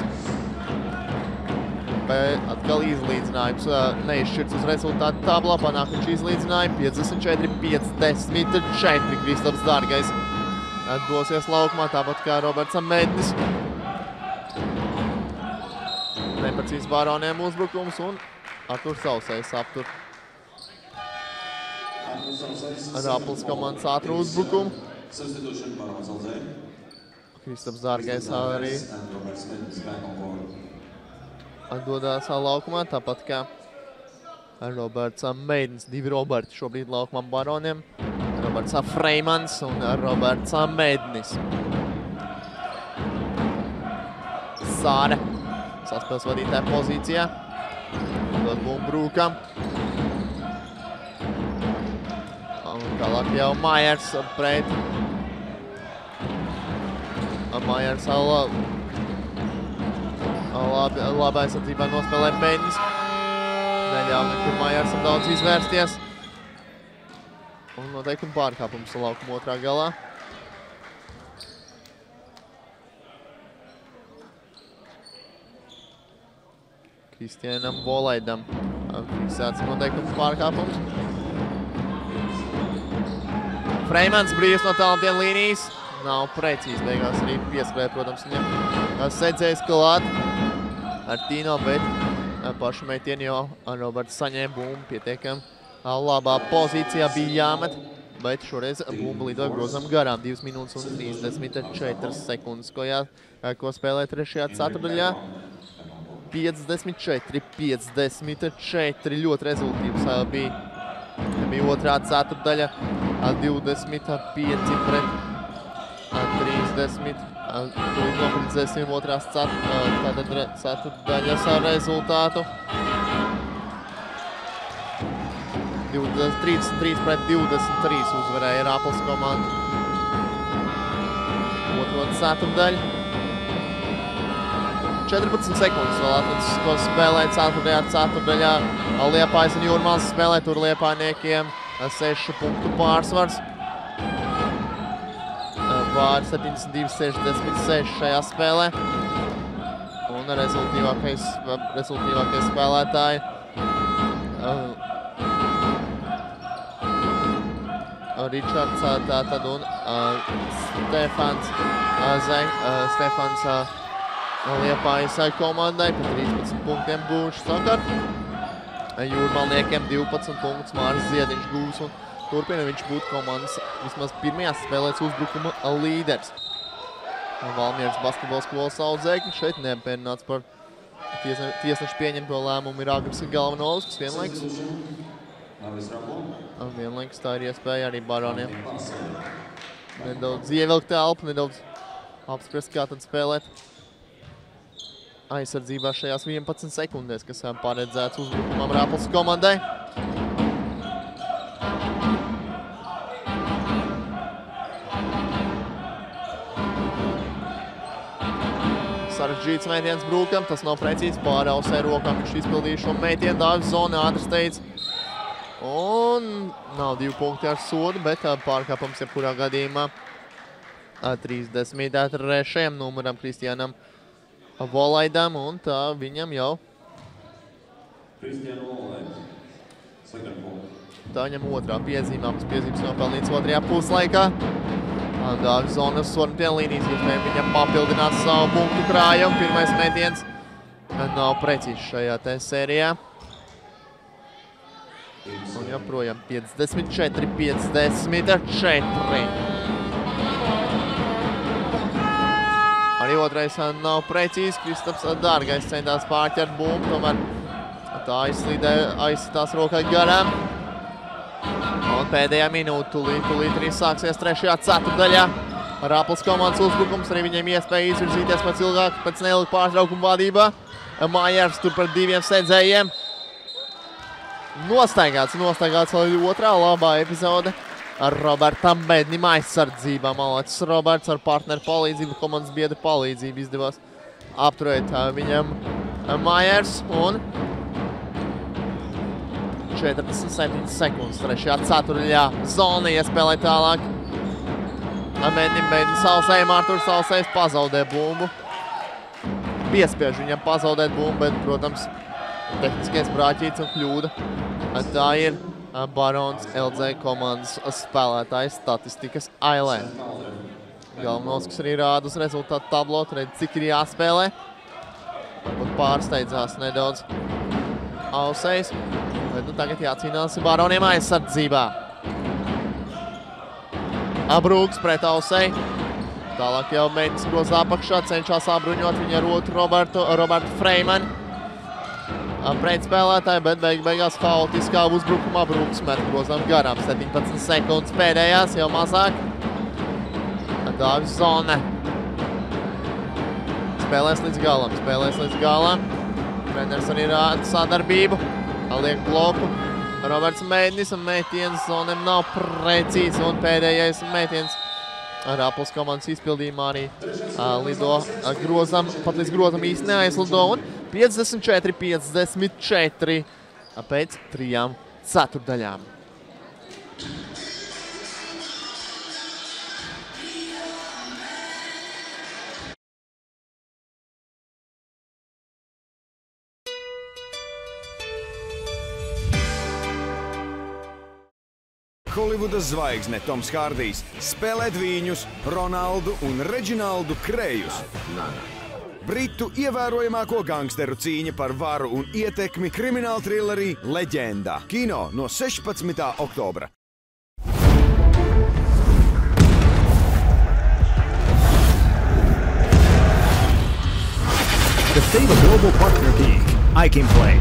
D: Atkal izlīdzinājums neizšķirts uz rezultātu tablā, panāk viņš izlīdzinājumu 54-54 Kristaps Dārgais dosies laukumā, tāpat kā Roberts Mednis. Neprecīzs Baroniem uzbrukums un Arturs Ausējs aptur Raplas komandas ātru uzbrukumu. Kristaps Dārgais arī atdodās laukumā, tāpat kā Roberts Meidens. 2 Roberti šobrīd laukumā Baroniem. Roberts Freimans un Roberts Meidnis. Sāre saspēles vadītāja pozīcijā. Dod bumbu Brūkam. Un tālāk jau Majers pret. Majers labi aizsardzībā nospēlē Meidnis. Neļauj nekur Majersam daudz izvērsties. Un noteikumi pārkāpums laukuma otrā galā. Kristiānam Volaidam fiksēts noteikums pārkāpums. Freimans brīvs no tālumdienu līnijas. Nav precīzi, beigās arī pieskrēja, protams, viņam sedzējis klāt ar Tino, bet pašu metienu jau Roberts saņēma bumbu pietiekam labā pozīcijā bija jāmet. bet šoreiz bumba lidoja grozam garām. 2 minūtes un 34 sekundes, ko spēlē trešajā ceturdaļā. 54, ļoti rezultīvs bija otrā ceturdaļa. 25 pret 30. Tūlīt noprecēsim otrās ceturdaļas rezultātu. 33 pret 23 uzvarēja Rāples komanda. Otro ceturdaļu. 14 sekundes vēl atlicis, ko spēlē ceturtajā ceturdaļā. Liepājas un Jūrmāls spēlē tur liepājniekiem 6 punktu pārsvars. Pār 72-66 šajā spēlē. Un rezultīvākie spēlētāji Ričards tātad un Stefans Liepājas komandai pa 13 punktiem gūši savukārt. Jūrmalniekiem 12 punktus Māris Ziediņš gūs un turpina viņš būt komandas vismaz pirmajās spēlēs uzbrukuma līderis. Valmieras basketbola skolas audzēkņi šeit nepērnāts par tiesnešu pieņemto lēmumu ir Agris Galvanovskis vienlaikus. Vienlaikus tā ir iespēja arī Baroniem. Nedaudz ievilkt telpu, nedaudz apspriest, kā tad spēlēt aizsardzībā šajās 11 sekundēs, kas paredzēts uzbrukumam Rāples komandai. Sarežģīts mētiens Brūkam, tas nav precīzi pārausē rokām, viņš izpildīja šo mētienu, Dāvis zona ātrs teica. Un nav 2 punkti ar sodu, bet pārkāpums jebkurā gadījumā 33. numuram Kristiānam Volaidam, un tā viņam jau tā viņam otrā piezīmē, piezīmes nopelnīts otrajā puslaikā. Dāvis Zonas sormtienu līnijas, iespējami viņam papildināt savu punktu krājumu. Pirmais mētiens nav precīzs šajā te sērijā. Un joprojām 54-54. Arī otrais nav precīzs. Kristaps Dārgais centās pārķert bumbu, tomēr tā aizsitās rokai garām. Un pēdējā minūte tūlīt arī sāksies trešajā ceturdaļā. Rāples komandas uzbrukums, arī viņiem iespēja izvirzīties pēc neilga pārtraukuma vadībā. Mājers tur par 2 sēdzējiem. Nostaigāts vēl otrā labā epizode ar Robertam Bednim aizsardzībā. Malacis Roberts ar partneru palīdzību, komandas biedru palīdzību izdevās apturēt viņam Mājers un 47 sekundes trešajā ceturdaļā. Zona iespēlē tālāk. Bednim sausējiem, Arturs Sausējs pazaudē bumbu. Piespiež viņam pazaudēt bumbu, bet, protams, tehniskais brāķīts un kļūda. Tā ir Barons LZ komandas spēlētājs statistikas ailē. Galvanovskis arī rāda uz rezultātu tablotu, redz, cik ir jāspēlē. Varbūt pārsteidzās nedaudz Ausējs. Bet nu tagad jācīnās Baroniem aizsardzībā. Brūks pret Ausēju. Tālāk jau mēģinās groza apakšā, cenšas apbruņot viņa ar otru Robertu Freimani. Pretspēlētāji, bet beigās haotiskā uzbrukumā Brūks met grozām garām. 17 sekundes pēdējās, jau mazāk. Dāvis Zone. Spēlēs līdz galam. Treneris arī rāda sadarbību. Liek bloku. Roberts Mēdnis un mētiens Zonem nav precīzi. Un pēdējais mētiens Rāples komandas izpildījumā arī lido grozam, pat līdz grozam īsti neaizlido. Un 54-54 pēc 3 ceturdaļām.
A: Holivudas zvaigzne Toms Hārdijs spēlē dvīņus Ronaldu un Reģinaldu Krējus. Britu ievērojamāko gangsteru cīņa par varu un ietekmi krimināla trilerī Leģenda. Kino no 16. oktobra.
G: The FAVA Global Partner Geek. I can play.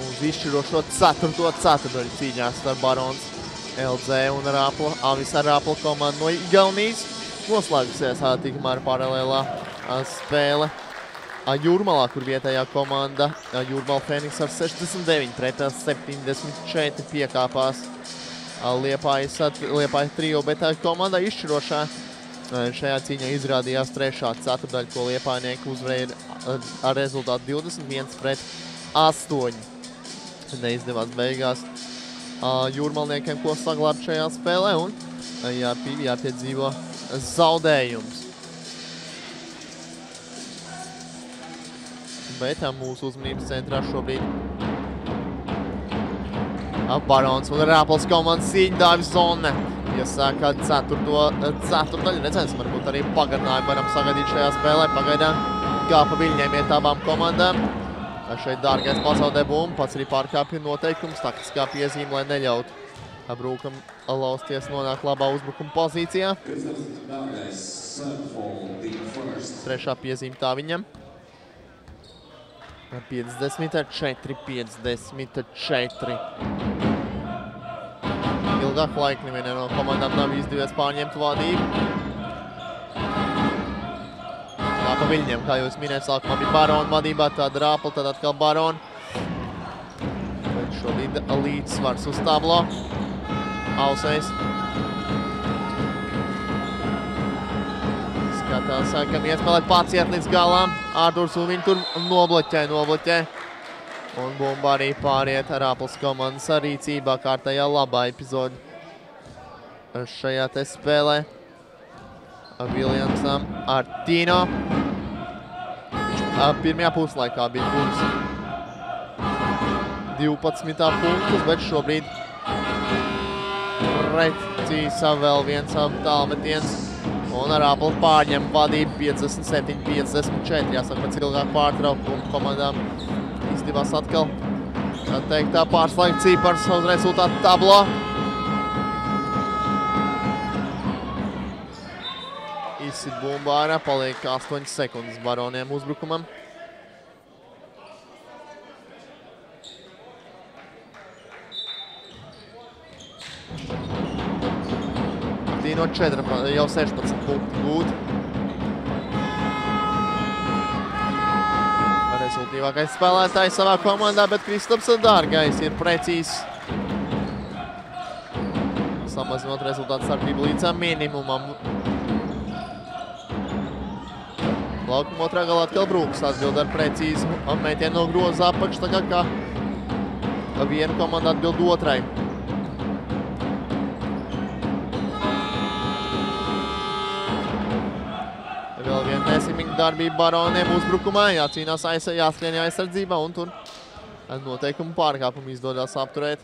D: Uz izšķirošo 4. ceturdaļu cīņās starp Barons, LZ un Rapla. Avisa Rapla komanda no Igaunijas. Noslēgusies tikmēr paralēlā spēle Jūrmalā, kur vietējā komanda Jūrmala Fēniks ar 69 pret 74 piekāpās Liepājas trio, bet komanda izšķirošā šajā cīņā izrādījās 3. ceturdaļa, ko liepājnieki uzvarēja ar rezultātu 21 pret 8. Neizdevās beigās jūrmalniekiem, ko saglābt šajā spēlē, un jāpiedzīvo zaudējums. Bet mūsu uzmanības centrā šobrīd Barons un Raplas komandas cīņa Dāvis Zone. Iesāka 4. ceturdaļu. Redzēsim, varbūt arī pagarinājumu varam sagaidīt šajā spēlē. Pagaidām kā pa viļņiem iet abām komandām. Šeit dārgais pazaudē bumbu, pats arī pārkāpja noteikums, taktiskā piezīme, lai neļautu Brūkam lausties, nonāk labā uzbrukuma pozīcijā. 3. piezīme tā viņam. 54, 54. Ilgāk laika nevienai no komandām nav izdevies pārņemt vadību. Pa viļņiem, kā jūs minējat, sākumā bija Barona vadībā, tad Rapla, tad atkal Barona. Bet šobrīd līdzsvars uz tablo. Ausējs. Skatās, kam iespēlēt paciet līdz galām. Ārdurs un viņi tur nobloķē. Un bumba arī pāriet Raplas komandas rīcībā, kārtējā labā epizode šajā te spēlē. Viljamsam ar Tino. Pirmajā puslaikā bija guvis 12 punktus, bet šobrīd precīzi vēl viens tālmetiens. Un Rapla pārņem vadību 57-54. Jāsaka, pēc ilgāk pārtraukumu komandām izdevās atkal teiktā pārslēgt cipars uz rezultātu tablo. Izsit bumbu ārā, paliek 8 sekundes Baroniem uzbrukumam. Dino 4, jau 16 punkti gūti. Rezultīvākais spēlētājs savā komandā, bet Kristaps Dārgais ir precīzs. Samazinot rezultātu starpību līdz minimumam. Laukuma otrā galā atkal Brūks atbild ar precīzu metienu no groza apakš, tā kā viena komanda atbild otrai. Vēl viena nesimīga darbība Baroniem uzbrukumā, jācīnās jāskrien aizsardzībā, un tur noteikumu pārkāpumu izdodās apturēt.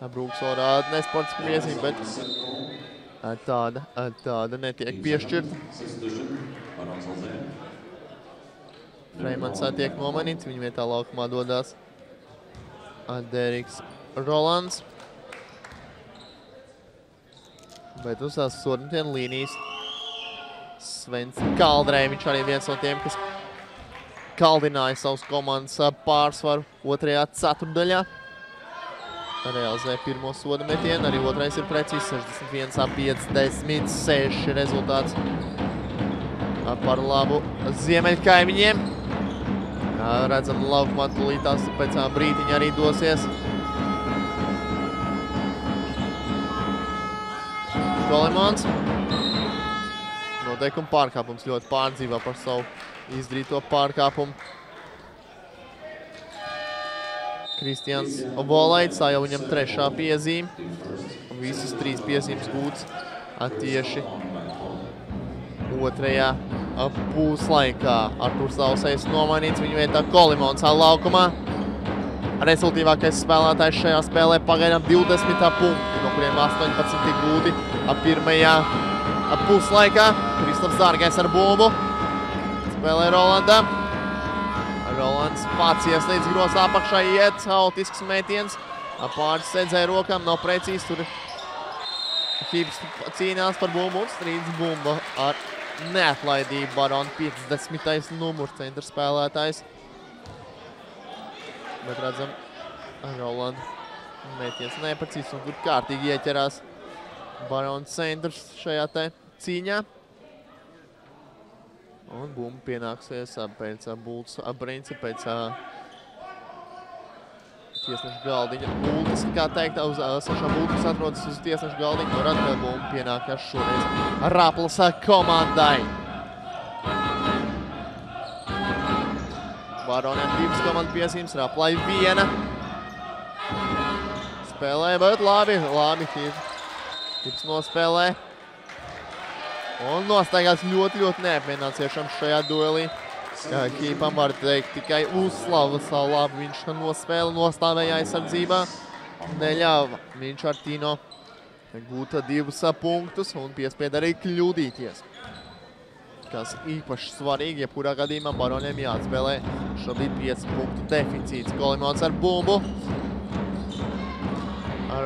D: Brūks orāda nesportisku piezīmi, bet tāda netiek piešķirta. Freimans tiek nomanīts, viņa vietā laukumā dodās Deriks Rolands. Bet uz tās sodmetienu līnijas Svens Kaldrē, viņš arī viens no tiem, kas kaldināja savus komandas pārsvaru otrajā ceturdaļā. Realizē pirmo soda metienu, arī otrais ir precīzi 61-56 rezultāts par labu ziemeļkaimiņiem. Redzam, laukumā tūlītās pēc brītiņa arī dosies. Kolimons. Noteikuma pārkāpums ļoti pārdzīvā par savu izdarīto pārkāpumu. Kristians Volaits, tā jau viņam 3. piezīme. Visas 3 piezīmes gūts tieši otrajā puslaikā. Arturs Ausējs nomainīts, viņa vietā Kolimons laukumā. Rezultīvākais spēlētājs šajā spēlē pagaidām 20 punkti, no kuriem 18 gūti pirmajā puslaikā. Kristaps Dārgais ar bumbu. Spēlē Rolandā. Rolands pats ieslīdz grozā apakšā, iet, haotisks metiens. Pāris sēdzēja rokām, nav precīzi, tur Hibs cīnās par bumbu un strīdz bumba ar neatlaidību. Barona 50. numurs centra spēlētājs. Bet redzam, Rolanda metiens neprecīzs un tur kārtīgi ieķerās Barona centrs šajā te cīņā. Un bumba pienāksies pēc bultas principa, pēc tiesneša galdiņa. Bultas, kā teikt, uz sešām bultas atrodas uz tiesneša galdiņa. No atpēl bumba pienākās šoreiz Raplas komandai. Baroniem 2 komanda piezīmes, Raplai 1. Spēlē, bet labi Hibs nospēlē. Un nostaigās ļoti neapmienāciešams šajā duelī. Hibam var teikt tikai uzslava savu labi. Viņš nospēle nostāvēja aizsardzībā. Neļāva viņš ar Tino gūta 2 punktus un piespieda arī kļūdīties. Kas īpaši svarīgi, jebkurā gadījumā Baroniem jāatspēlē šobrīd 5 punktu deficīts. Kolimons ar bumbu.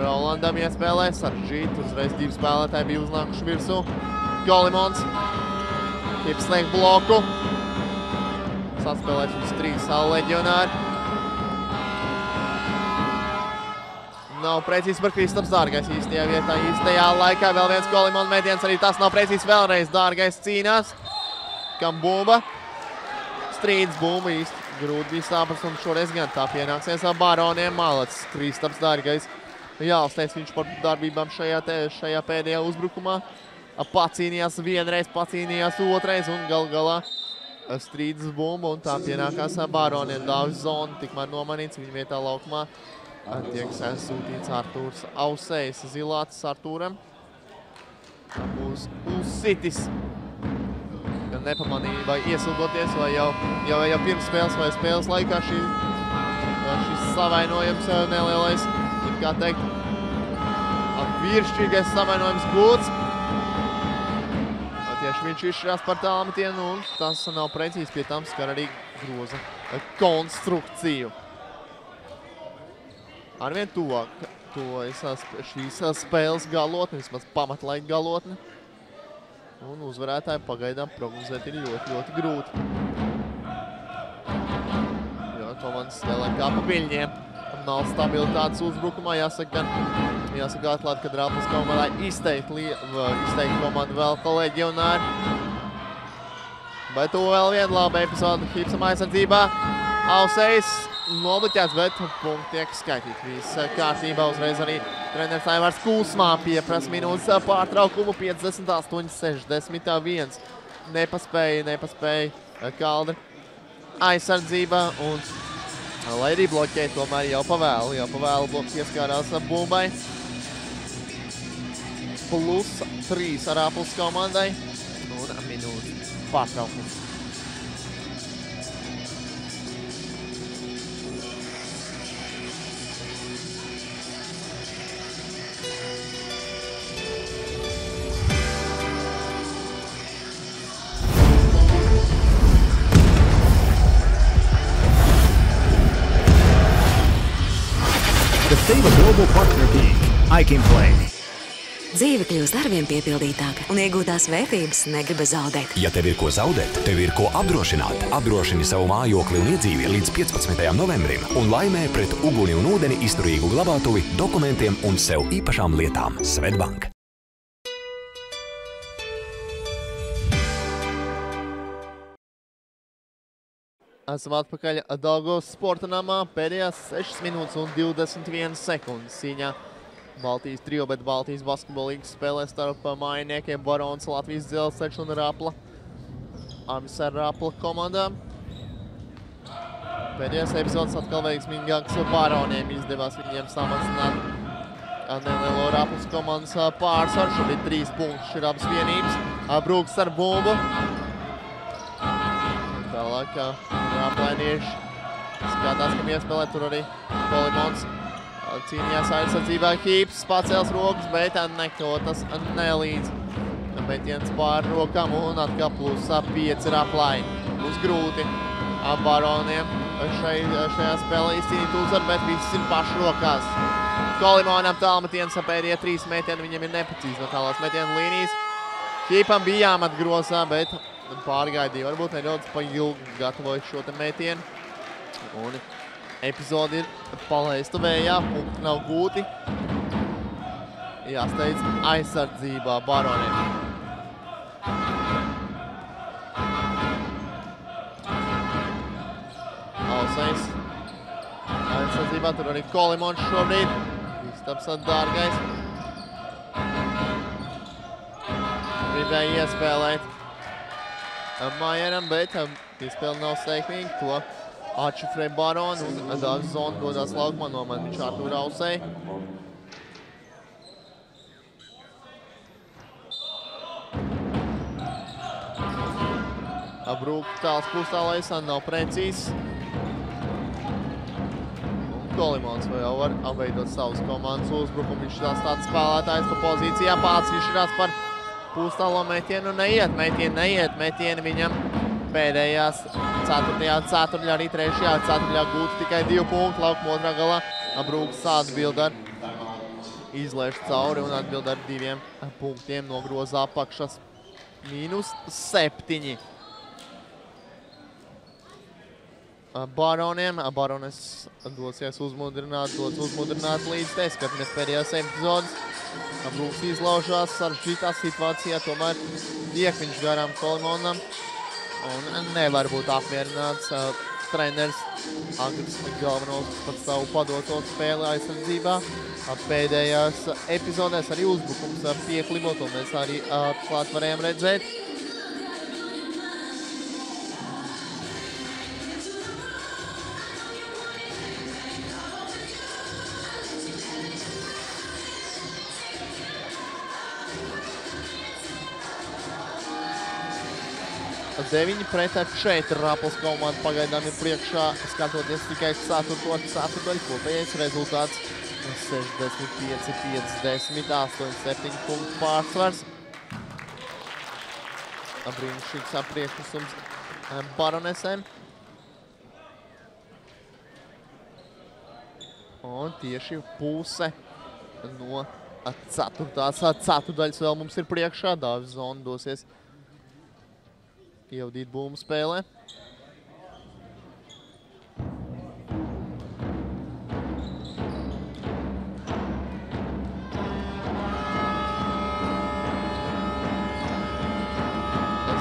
D: Rolandam iespēlē saržīt, uzreiz 2 spēlētāji bija uznākuši virsū. Kolimons. Hibs snieg bloku. Saspēlēs uz 3 leģionāri. Nav precīzi par Kristaps Dārgais īstajā vietā, īstajā laikā. Vēl viens Kolimona metiens, arī tas nav precīzi vēlreiz. Dārgais cīnās. Kam bumba. Strīds bumba īsti grūti bija saprast un šoreiz gan tā pienāksies ar Baroniem. Malacis Kristaps Dārgais. Jāuzteic viņš par darbībām šajā pēdējā uzbrukumā. Pacīnījās vienreiz, pacīnījās otrais un galā strīdas bumba un tā pienākās Baroniem. Dāvis Zona tikmēr nomanīts, viņa vietā laukumā tiek sūtīts Artūrs Ausējs. Zilāts Artūram būs uzsitis. Gan nepamanīja vai iesildoties vai jau pirms spēles vai spēles laikā šis savainojums nelielais, kā teikt, vīrišķīgais savainojums gūts. Tieši viņš izšķirās par tālmetienu un tas nav precīzi, pie tam skar arī groza konstrukciju. Arvien tuvāk šīs spēles galotne, vismaz pamatlaika galotne. Un uzvarētāji pagaidām prognozēt ir ļoti grūti. Jo komandas spēlē kā pa viļņiem. Nav stabilitātes uzbrukumā, jāsaka atklāt, ka Raplas komandai izteikti komanda vēl leģionāri. Bet to vēl viena laba epizode Hibsam aizsardzībā. Ausējs nobloķēts, bet punkti tiek skaitīti. Viss kārtībā uzreiz arī treneris Aivars Kūsmā pieprasa minūtes pārtraukumu 58-61. Nepaspēja Kaldri aizsardzībā un lai arī bloķēja, tomēr jau pavēlu bloku pieskārās bumbai. +3 ar Raplas komandai un minūtes pārtraukums.
G: The Stava Global Partner Peak. I can play.
B: Dzīve kļūst arvien piepildītāka un iegūtās vērtības negrib zaudēt.
C: Ja tev ir ko zaudēt, tev ir ko apdrošināt. Apdrošini savu mājokli un iedzīvi līdz 15. novembrim un laimē pret uguni un ūdeni izturīgu glabātuvi, dokumentiem un sev īpašām lietām. Svetbank.
D: Esam atpakaļ Daugavas sporta namā. Pēdējās 6 minūtes un 21 sekundes cīņā Baltijas trio, bet Baltijas basketbolīgas spēlē starp mājiniekiem Barons, Latvijas Dzelzceļš un Rapla. Abas ar Rapla komandām. Pēdējās epizodes atkal veiksmīgāks Baroniem izdevās viņiem samazināt nelielo Raplas komandas pārsvaru. Šobrīd 3 punktus ir abas vienības. Brūks ar bumbu. Tālāk Raplainieši skatās, kam iespēlē, tur arī Kolimons cīnījās aizsardzībā. Hibs pacēls rokas, bet neko tas nelīdz. Metiens pār rokām un atkal +5 Raplai. Būs grūti Baroniem šajā spēlē izcīnīt uzvaru, bet viss ir pašrokās. Kolimonam tālmetiens pēdējie 3 metieni, viņam ir neprecīzi no tālās metienu līnijas. Hīpam bija jāmet grozā, bet pārgaidīja. Varbūt nedaudz pa ilgi gatavoja šo te metienu. Un epizodi ir palaista vējā, punkti nav gūti. Jāsteidz aizsardzībā Baroniem. Ausais. Aizsardzībā tur arī Kolimons šobrīd. Kristaps Dārgais. Gribēja iespēlēt Majeram, bet izspēle nav sekmīga. To atšifrē Baroni un Dāvis Zona dodās laukumā nomaina viņš Artūru Ausai. Brūk tāls pustālais, nav precīzs. Kolimons vēl var apveidot savus komandas uzbrukumu. Viņš tāds spēlētājs pa pozīcijā pats izšķirās par pustālo metienu. Neiet metieni viņam pēdējās 4. ceturtļā, arī 3. ceturtļā gūti tikai 2 punkti. Laukuma otrā galā Brūks atbild ar izlēš cauri un atbild ar 2 punktiem no groza apakšas. -7. Baroniem. Barones dosies uzmudrināt līdz te. Skatāmies pēdējās epizodes. Brūks izlaužās sarežģītā situācijā, tomēr tiek viņš garām Kolimonam. Un nevar būt apmierināts treneris Agris galvenos par savu padoto spēli aizsardzībā. Pēdējās epizodēs arī uzbrukums pieklibo, to mēs arī atklāt varējām redzēt. Deviņi pret 4 Rapels komanda pagaidām ir priekšā, skatoties tikai 4. ceturtdaļu. Kopējais rezultāts 65-50, 8-7 punktu pārsvars. Brīnišķīgs priekšnesums Baronesēm. Un tieši puse no 4. ceturtdaļas vēl mums ir priekšā. Dāvis Zona dosies ievadīt bumbu spēlē.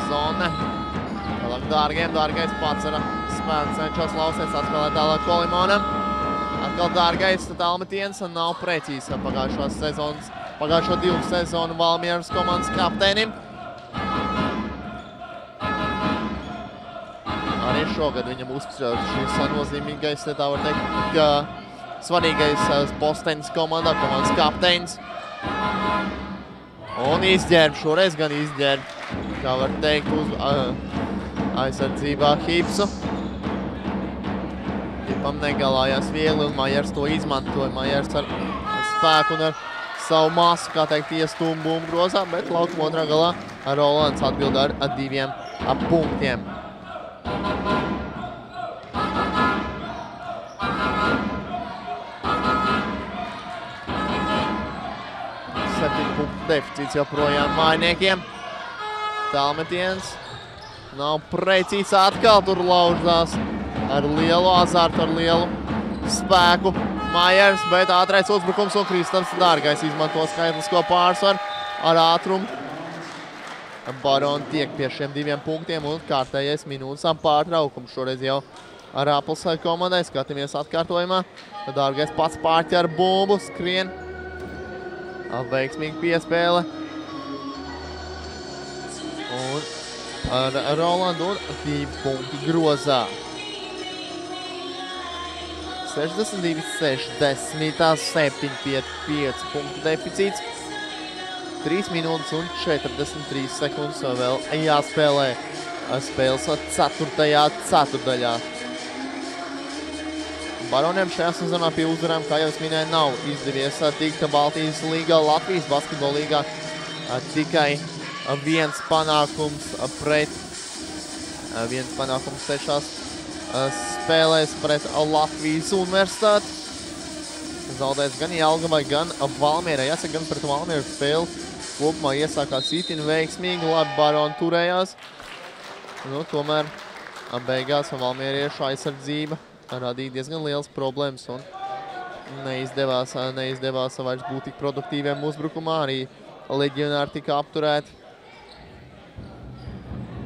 D: Zone. Tālāk Dārgais pats ar spēku cenšas lausies, atspēlēt tālāk Kolimonam. Atkal Dārgais tālmetiens un nav precīzi pagājušo 2 sezonu Valmieras komandas kapteinim. Arī šogad viņam uzspēlēts šis nozīmīgais, tā var teikt, svarīgais postenis komandā, komandas kapteinis. Un izģērb, šoreiz gan izģērb, kā var teikt, aizsardzībā Hipsu. Hipam negalājās viegli un Majers to izmantoja. Majers ar spēku un ar savu masu, kā teikt, iestūmu bumbu grozā, bet laukuma otrā galā Rolands atbild ar 2 punktiem. Deficīts joprojām mājiniekiem. Tālmetiens nav precīzi, atkal tur laužās ar lielu azartu, ar lielu spēku. Majers, bet ātrais uzbrukums un Kristaps Dārgais izmanto skaitlisko pārsvaru ar ātrumu. Baroni tiek pie šiem 2 punktiem un kārtējais minūtes pārtraukums. Šoreiz jau ar Rapels komandai. Skatāmies atkārtojumā. Dārgais pats pārķer bumbu, skrien. Veiksmīgi piespēle. Un ar Rolandu un 2 punkti grozā. 62-60, 7-5 punktu deficīts. 3 minūtes un 43 sekundes vēl jāspēlē spēles 4. ceturtdaļā. Baroniem šajā sezonā pie uzvarām, kā jau es minēju, nav izdevies tikt Baltijas līgā, Latvijas basketbola līgā. Tikai 1 panākums pret 1 panākums 6 spēlēs pret Latvijas universitāti. Zaudēs gan Jelgavai, gan Valmierai. Jāsaka, gan pret Valmieru spēli kopumā iesākās itin veiksmīgi, labi Baroni turējās. Nu, tomēr beigās Valmieriešu aizsardzība radīja diezgan liels problēmas un neizdevās vairs būt tik produktīviem uzbrukumā. Arī leģionāri tika apturēti.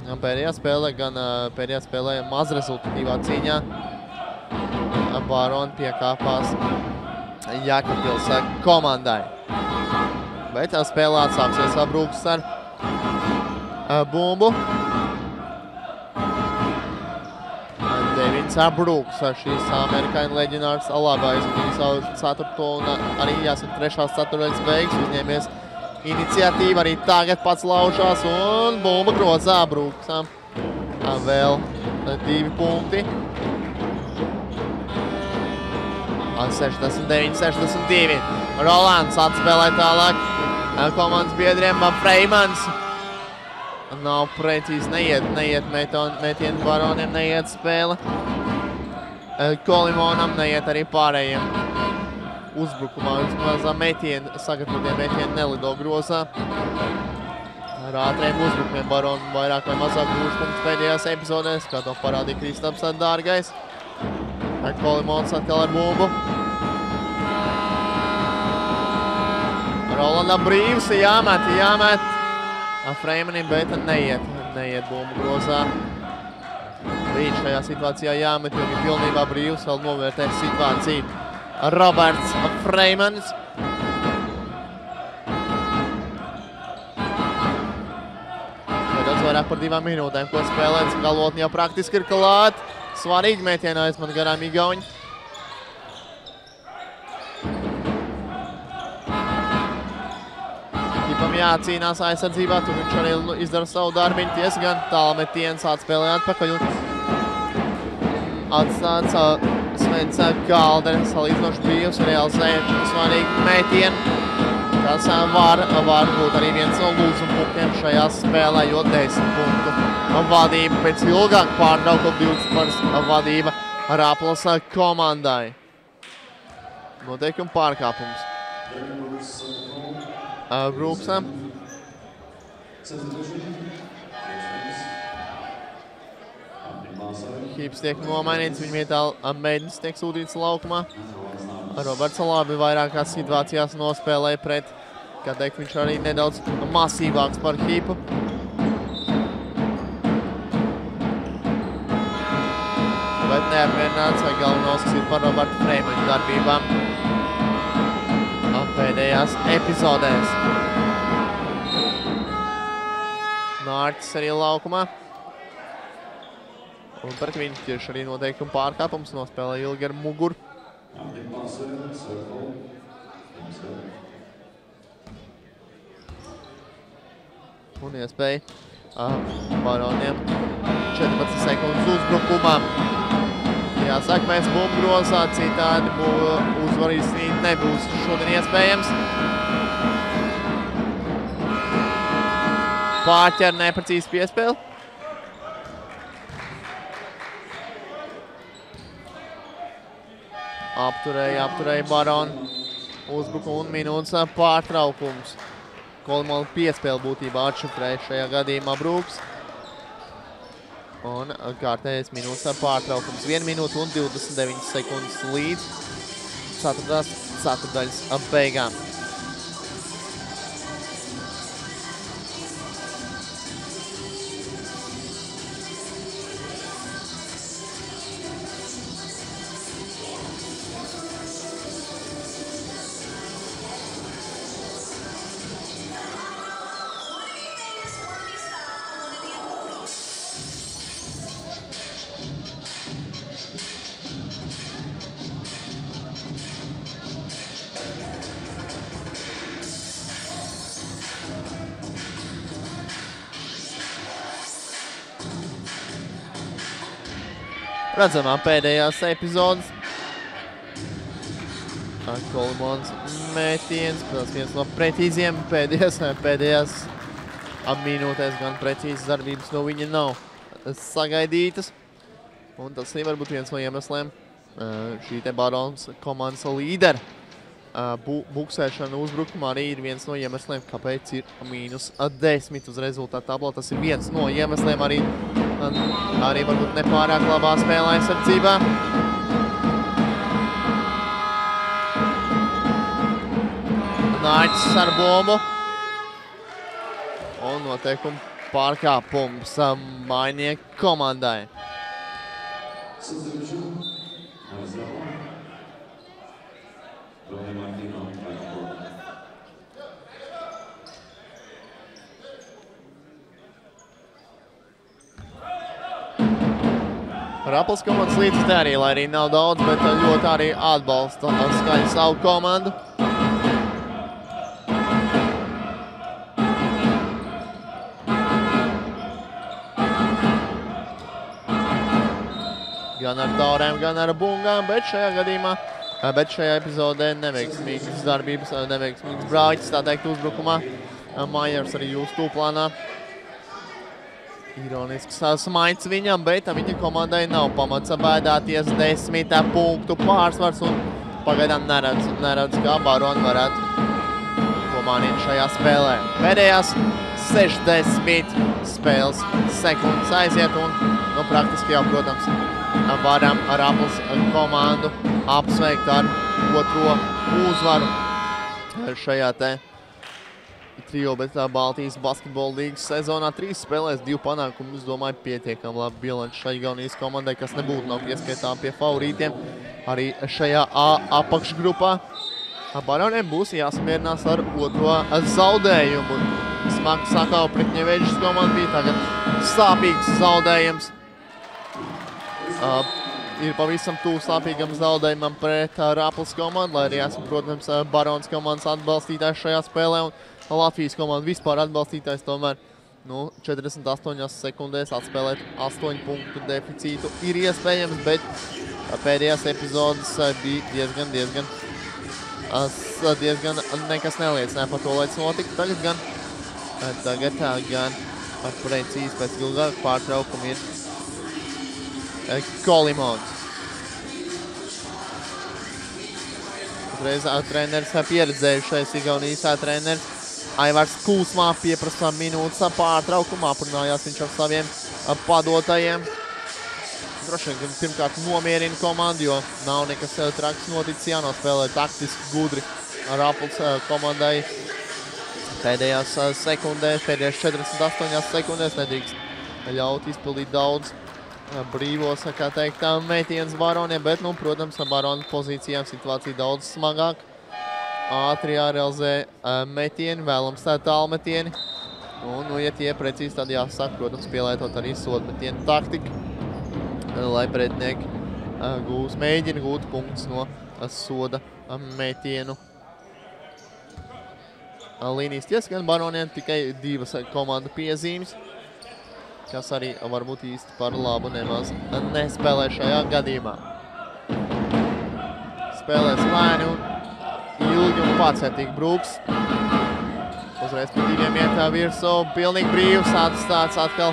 D: Pēdējā spēlē mazrezultatīvā cīņā Baroni piekāpās Jēkabpils komandai. Bet spēlē atsāksies Brūks ar bumbu. Devins Brūks, šīs amerikāņu leģionārs labi aizvadīja savu 4. un arī jāsaka 3. ceturdaļas beigas, uzņēmies iniciatīvu, arī tagad pats laušās un bumba grozā Brūksam. Vēl 2 punkti. 69-62. Rolands atspēlē tālāk komandas biedriem. Freimans nav precīzi, neiet metienu Baroniem, neiet spēle. Kolimonam neiet arī pārējiem uzbrukumā. Vismaz sagatavotie metieni nelido grozā. Ar ātriem uzbrukumiem Baroni vairāk vai mazāk gūs punktus pēdējās epizodēs, kā to parādīja Kristaps Dārgais. Kolimons atkal ar bumbu. Rolanda brīvs, jāmet. Freimanim, bet neiet bumbu grozā. Viņš šajā situācijā jāmet, jo bija pilnībā brīvs, vēl novērtēs situāciju. Roberts Freimans. Nedaudz vairāk par 2 minūtēm, ko spēlēts. Galotni jau praktiski ir klāt. Svarīgi metienā aizman garām igauņi. Ekipam jācīnās aizsardzībā, tur viņš arī izdara savu darbiņu. Tiesa gan tālmetiens atspēlē atpakaļ. Atstāts Svens Kaldere, salīdzinoši brīvs, realizēja svarīgi metienu. Tas var būt arī viens no lūzuma punktiem šajā spēlē, jo 10 punktu vadība pēc ilgāk pārtraukuma 20 vadība Raplas komandai. Noteikumi pārkāpums. Brūksam. Hips tiek nomainīts, viņa vietā Meidens tiek sūtīts laukumā. Roberts labi vairākās situācijās nospēlēja pret, kā teikt, viņš arī nedaudz masīvāks par Hipu. Bet neapmierināts, vai galvenos ir par Robertu Freimaņu darbībām pēdējās epizodēs. Mārķis arī laukumā. Un pret viņu tieši arī noteikumi pārkāpums, nospēlē ilgi ar muguru. Un iespēja Baroniem 14 sekundes uzbrukumam. Jāsaka, mēs bumbu grozā, citādi uzvaru izcīnīt nebūs šodien iespējams. Pārķer neprecīzi piespēli. Apturēja Baroni uzbrukumu un minūtes pārtraukums. Kolimona piespēli būtībā atšifrēja šajā gadījumā Brūks. Un kārtējais minūtes pārtraukums. 1 minūte un 29 sekundes līdz 4. ceturdaļas beigām. Redzamā pēdējās epizodes. Kolimons metiens, protams, viens no precīziem pēdējās minūtēs, gan precīzas darbības no viņa nav sagaidītas. Un tas arī var būt viens no iemesliem šī te Barons komandas līdera. Buksēšana uzbrukumā arī ir viens no iemesliem, kāpēc ir -10 uz rezultātu tablā. Tas ir viens no iemesliem arī varbūt nepārāk labā spēlē aizsardzībā. Nācis ar bombu. Un noteikumu pārkāpums Mainieku komandai. Raplas komandas līdz te arī, lai arī nav daudz, bet ļoti arī atbalsta skaļi savu komandu. Gan ar taurēm, gan ar bungām, bet šajā epizodē neveiksmīgas darbības, neveiksmīgas brāķis, tā teikt, uzbrukumā. Maiers arī jūsu tūplānā. Ironisks smaids viņam, bet viņa komandai nav pamats bēdāties. 10 punktu pārsvars un pagaidām neredz, kā Baroni varētu ko mainīt šajā spēlē. Pēdējās 60 spēles sekundes aiziet un, praktiski jau, protams, varam Raplas komandu apsveikt ar otro uzvaru šajā te trio, bet Baltijas basketbola līgas sezonā 3 spēlēs 2 panākumus, domāju, pietiekami labi bilanci šai Igaunijas komandai, kas nebūtu nav pieskaitām pie favorītiem. Arī šajā apakšgrupā Baroniem būs jāsamierinās ar otro zaudējumu. Smags sakau pret Ņeveģis komanda bija tagad sāpīgs zaudējums. Ir pavisam tuvu sāpīgam zaudējumam pret Raplas komandu, lai arī esmu, protams, Barons komandas atbalstītājs šajā spēlē un Latvijas komanda vispār atbalstītājs, tomēr 48 sekundēs atspēlēt 8 punktu deficītu ir iespējams, bet pēdējās epizodes bija diezgan nekas neliecināja par to, lai tas notika. Tagad gan precīzi pēc ilgāka pārtraukuma ir Kolimons. Uzreiz treneris pieredzējušais Igaunijas treneris Aivars Kūsmā pieprasa minūtes pārtraukumā, aprunājās viņš ar saviem padotajiem. Droši vien pirmkārt nomierina komandu, jo nav nekas traks noticis, jānospēlē taktiski gudri Raplas komandai. Pēdējās 48 sekundēs nedrīkst ļaut izpildīt daudz brīvos, kā teikt, metiens Baroniem, bet, protams, Baronu pozīcijām situācija daudz smagāk. Ātri jārealizē metieni, vēlams tālmetieni. Un, ja tie precīzi, tad jāsaka, protams, pielietot arī sodmetienu taktiku, lai pretinieki mēģina gūt punktus no soda metienu līnijas. Tiesa gan Baroniem tikai 2 komandu piezīmes, kas arī varbūt īsti par labu nemaz nespēlē šajā gadījumā. Spēlēs lēni un ilgi un pacētīgi Brūks. Uzreiz par 2 ietā virsū, pilnīgi brīvs, atstāts atkal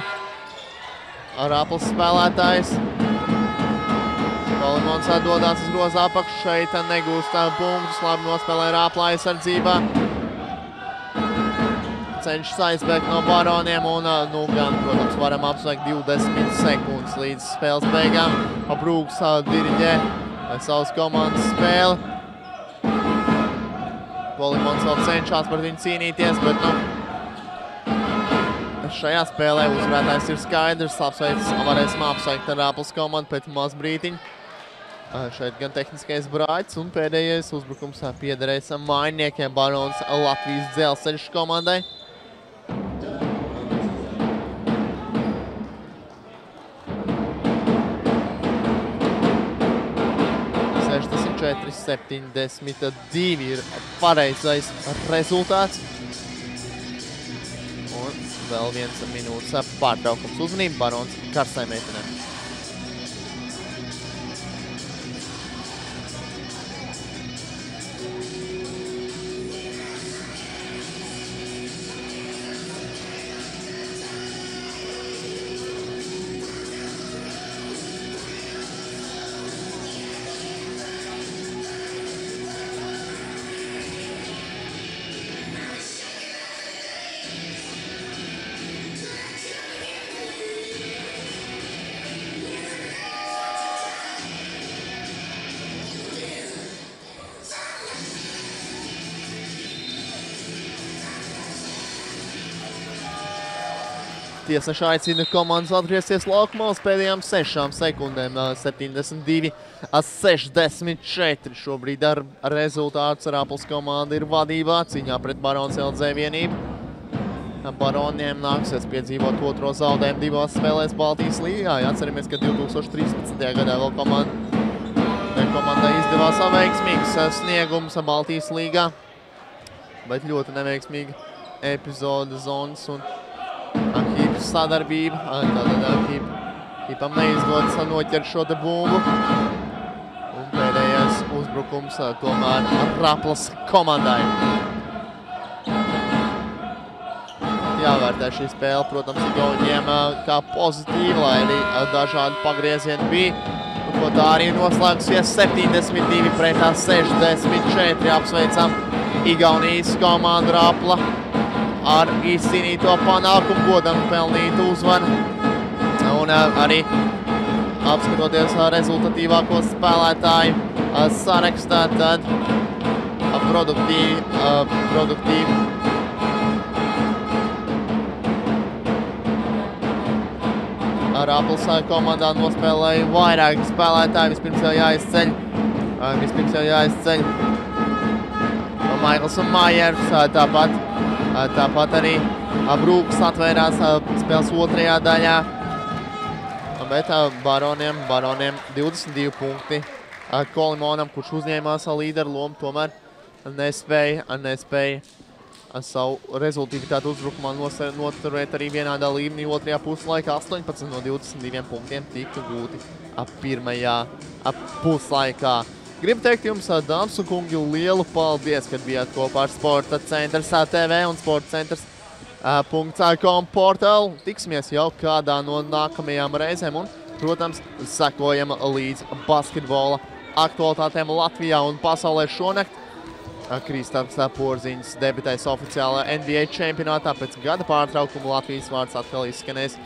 D: Raplas spēlētājs. Kolimons atdodās uz groza apakšu, šeit negūst punktus, labi nospēlē Rapla aizsardzībā. Cenšas aizbēgt no Baroniem un, gan, protams, varam apsveikt 20 sekundes līdz spēles beigām. Brūks diriģē savas komandas spēli. Kolimons vēl cenšās par viņu cīnīties, bet, šajā spēlē uzvarētājs ir skaidrs. Varēsim apsveikt ar Raplas komandu pēc maz brītiņa. Šeit gan tehniskais brāķis un pēdējais uzbrukums piederēs Mainiekiem Barons Latvijas Dzelzceļš komandai. – 4,72 ir pareizais rezultāts. Un vēl 1 minūtes pārtraukums. Uzmanība Barons karstai meitenēm. Tiesneša aicina komandas atgriezties laukumā uz pēdējām 6 sekundēm. 72-64 šobrīd ar rezultātu Sarāpils komanda ir vadībā cīņā pret Barons LZ vienību. Baroniem nāksies piedzīvot otro zaudējumu 2 spēlēs Baltijas līgā. Atceramies, ka 2013. gadā vēl komandai izdevās veiksmīgs sniegums Baltijas līgā, bet ļoti neveiksmīga epizode zonas un Hīpas sadarbība. Tātad Hīpam neizdodas noķert šo te bumbu. Un pēdējais uzbrukums tomēr Raplas komandai. Jāvērtē šī spēle, protams, Igauniem kā pozitīva, lai arī dažādi pagriezieni bija. Ko tā arī noslēgusies 72-64. Apsveicam Igaunijas komandu Rapla ar izcīnīto panākumu, godam pelnītu uzvaru. Un arī apskatoties rezultatīvāko spēlētāju sarakstā, tad produktīvi. Rapls komandā nospēlēja vairāki spēlētāji. Vispirms jau jāizceļ Maikls un Mājers. Tāpat arī Brūks atvērās spēles otrajā daļā. Bet Baroniem 22 punkti. Kolimonam, kurš uzņēmās līderu lomu, tomēr nespēja savu rezultīvitāti uzbrukumā noturēt arī vienādā līmenī. Otrajā puslaikā 18 no 22 punktiem tika gūti pirmajā puslaikā. Gribu teikt jums, dāmas un kungi, lielu paldies, kad bijāt kopā ar Sporta centrs TV un sportcentrs.com portālu. Tiksimies jau kādā no nākamajām reizēm un, protams, sekojam līdz basketbola aktualitātēm Latvijā un pasaulē šonakt. Kristaps Porziņš debitēs oficiālā NBA čempionātā. Pēc gada pārtraukuma Latvijas vārds atkal izskanēs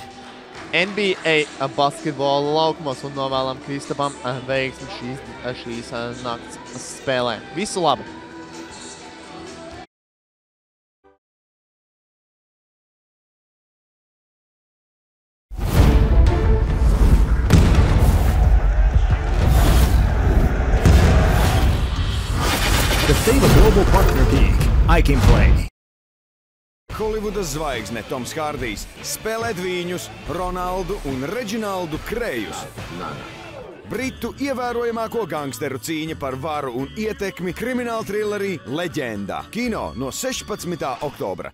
D: NBA basketbola laukumos un novēlam Kristapam veiksmi šīs nakts spēlē. Visu labu!
G: The FEVA Global Partner League. I Can Play.
A: Holivudas zvaigzne Toms Hārdijs spēlē dvīņus Ronaldu un Reģinaldu Krējus. Britu ievērojamāko gangsteru cīņa par varu un ietekmi krimināla trilerī Leģendā. Kino no 16. oktobra.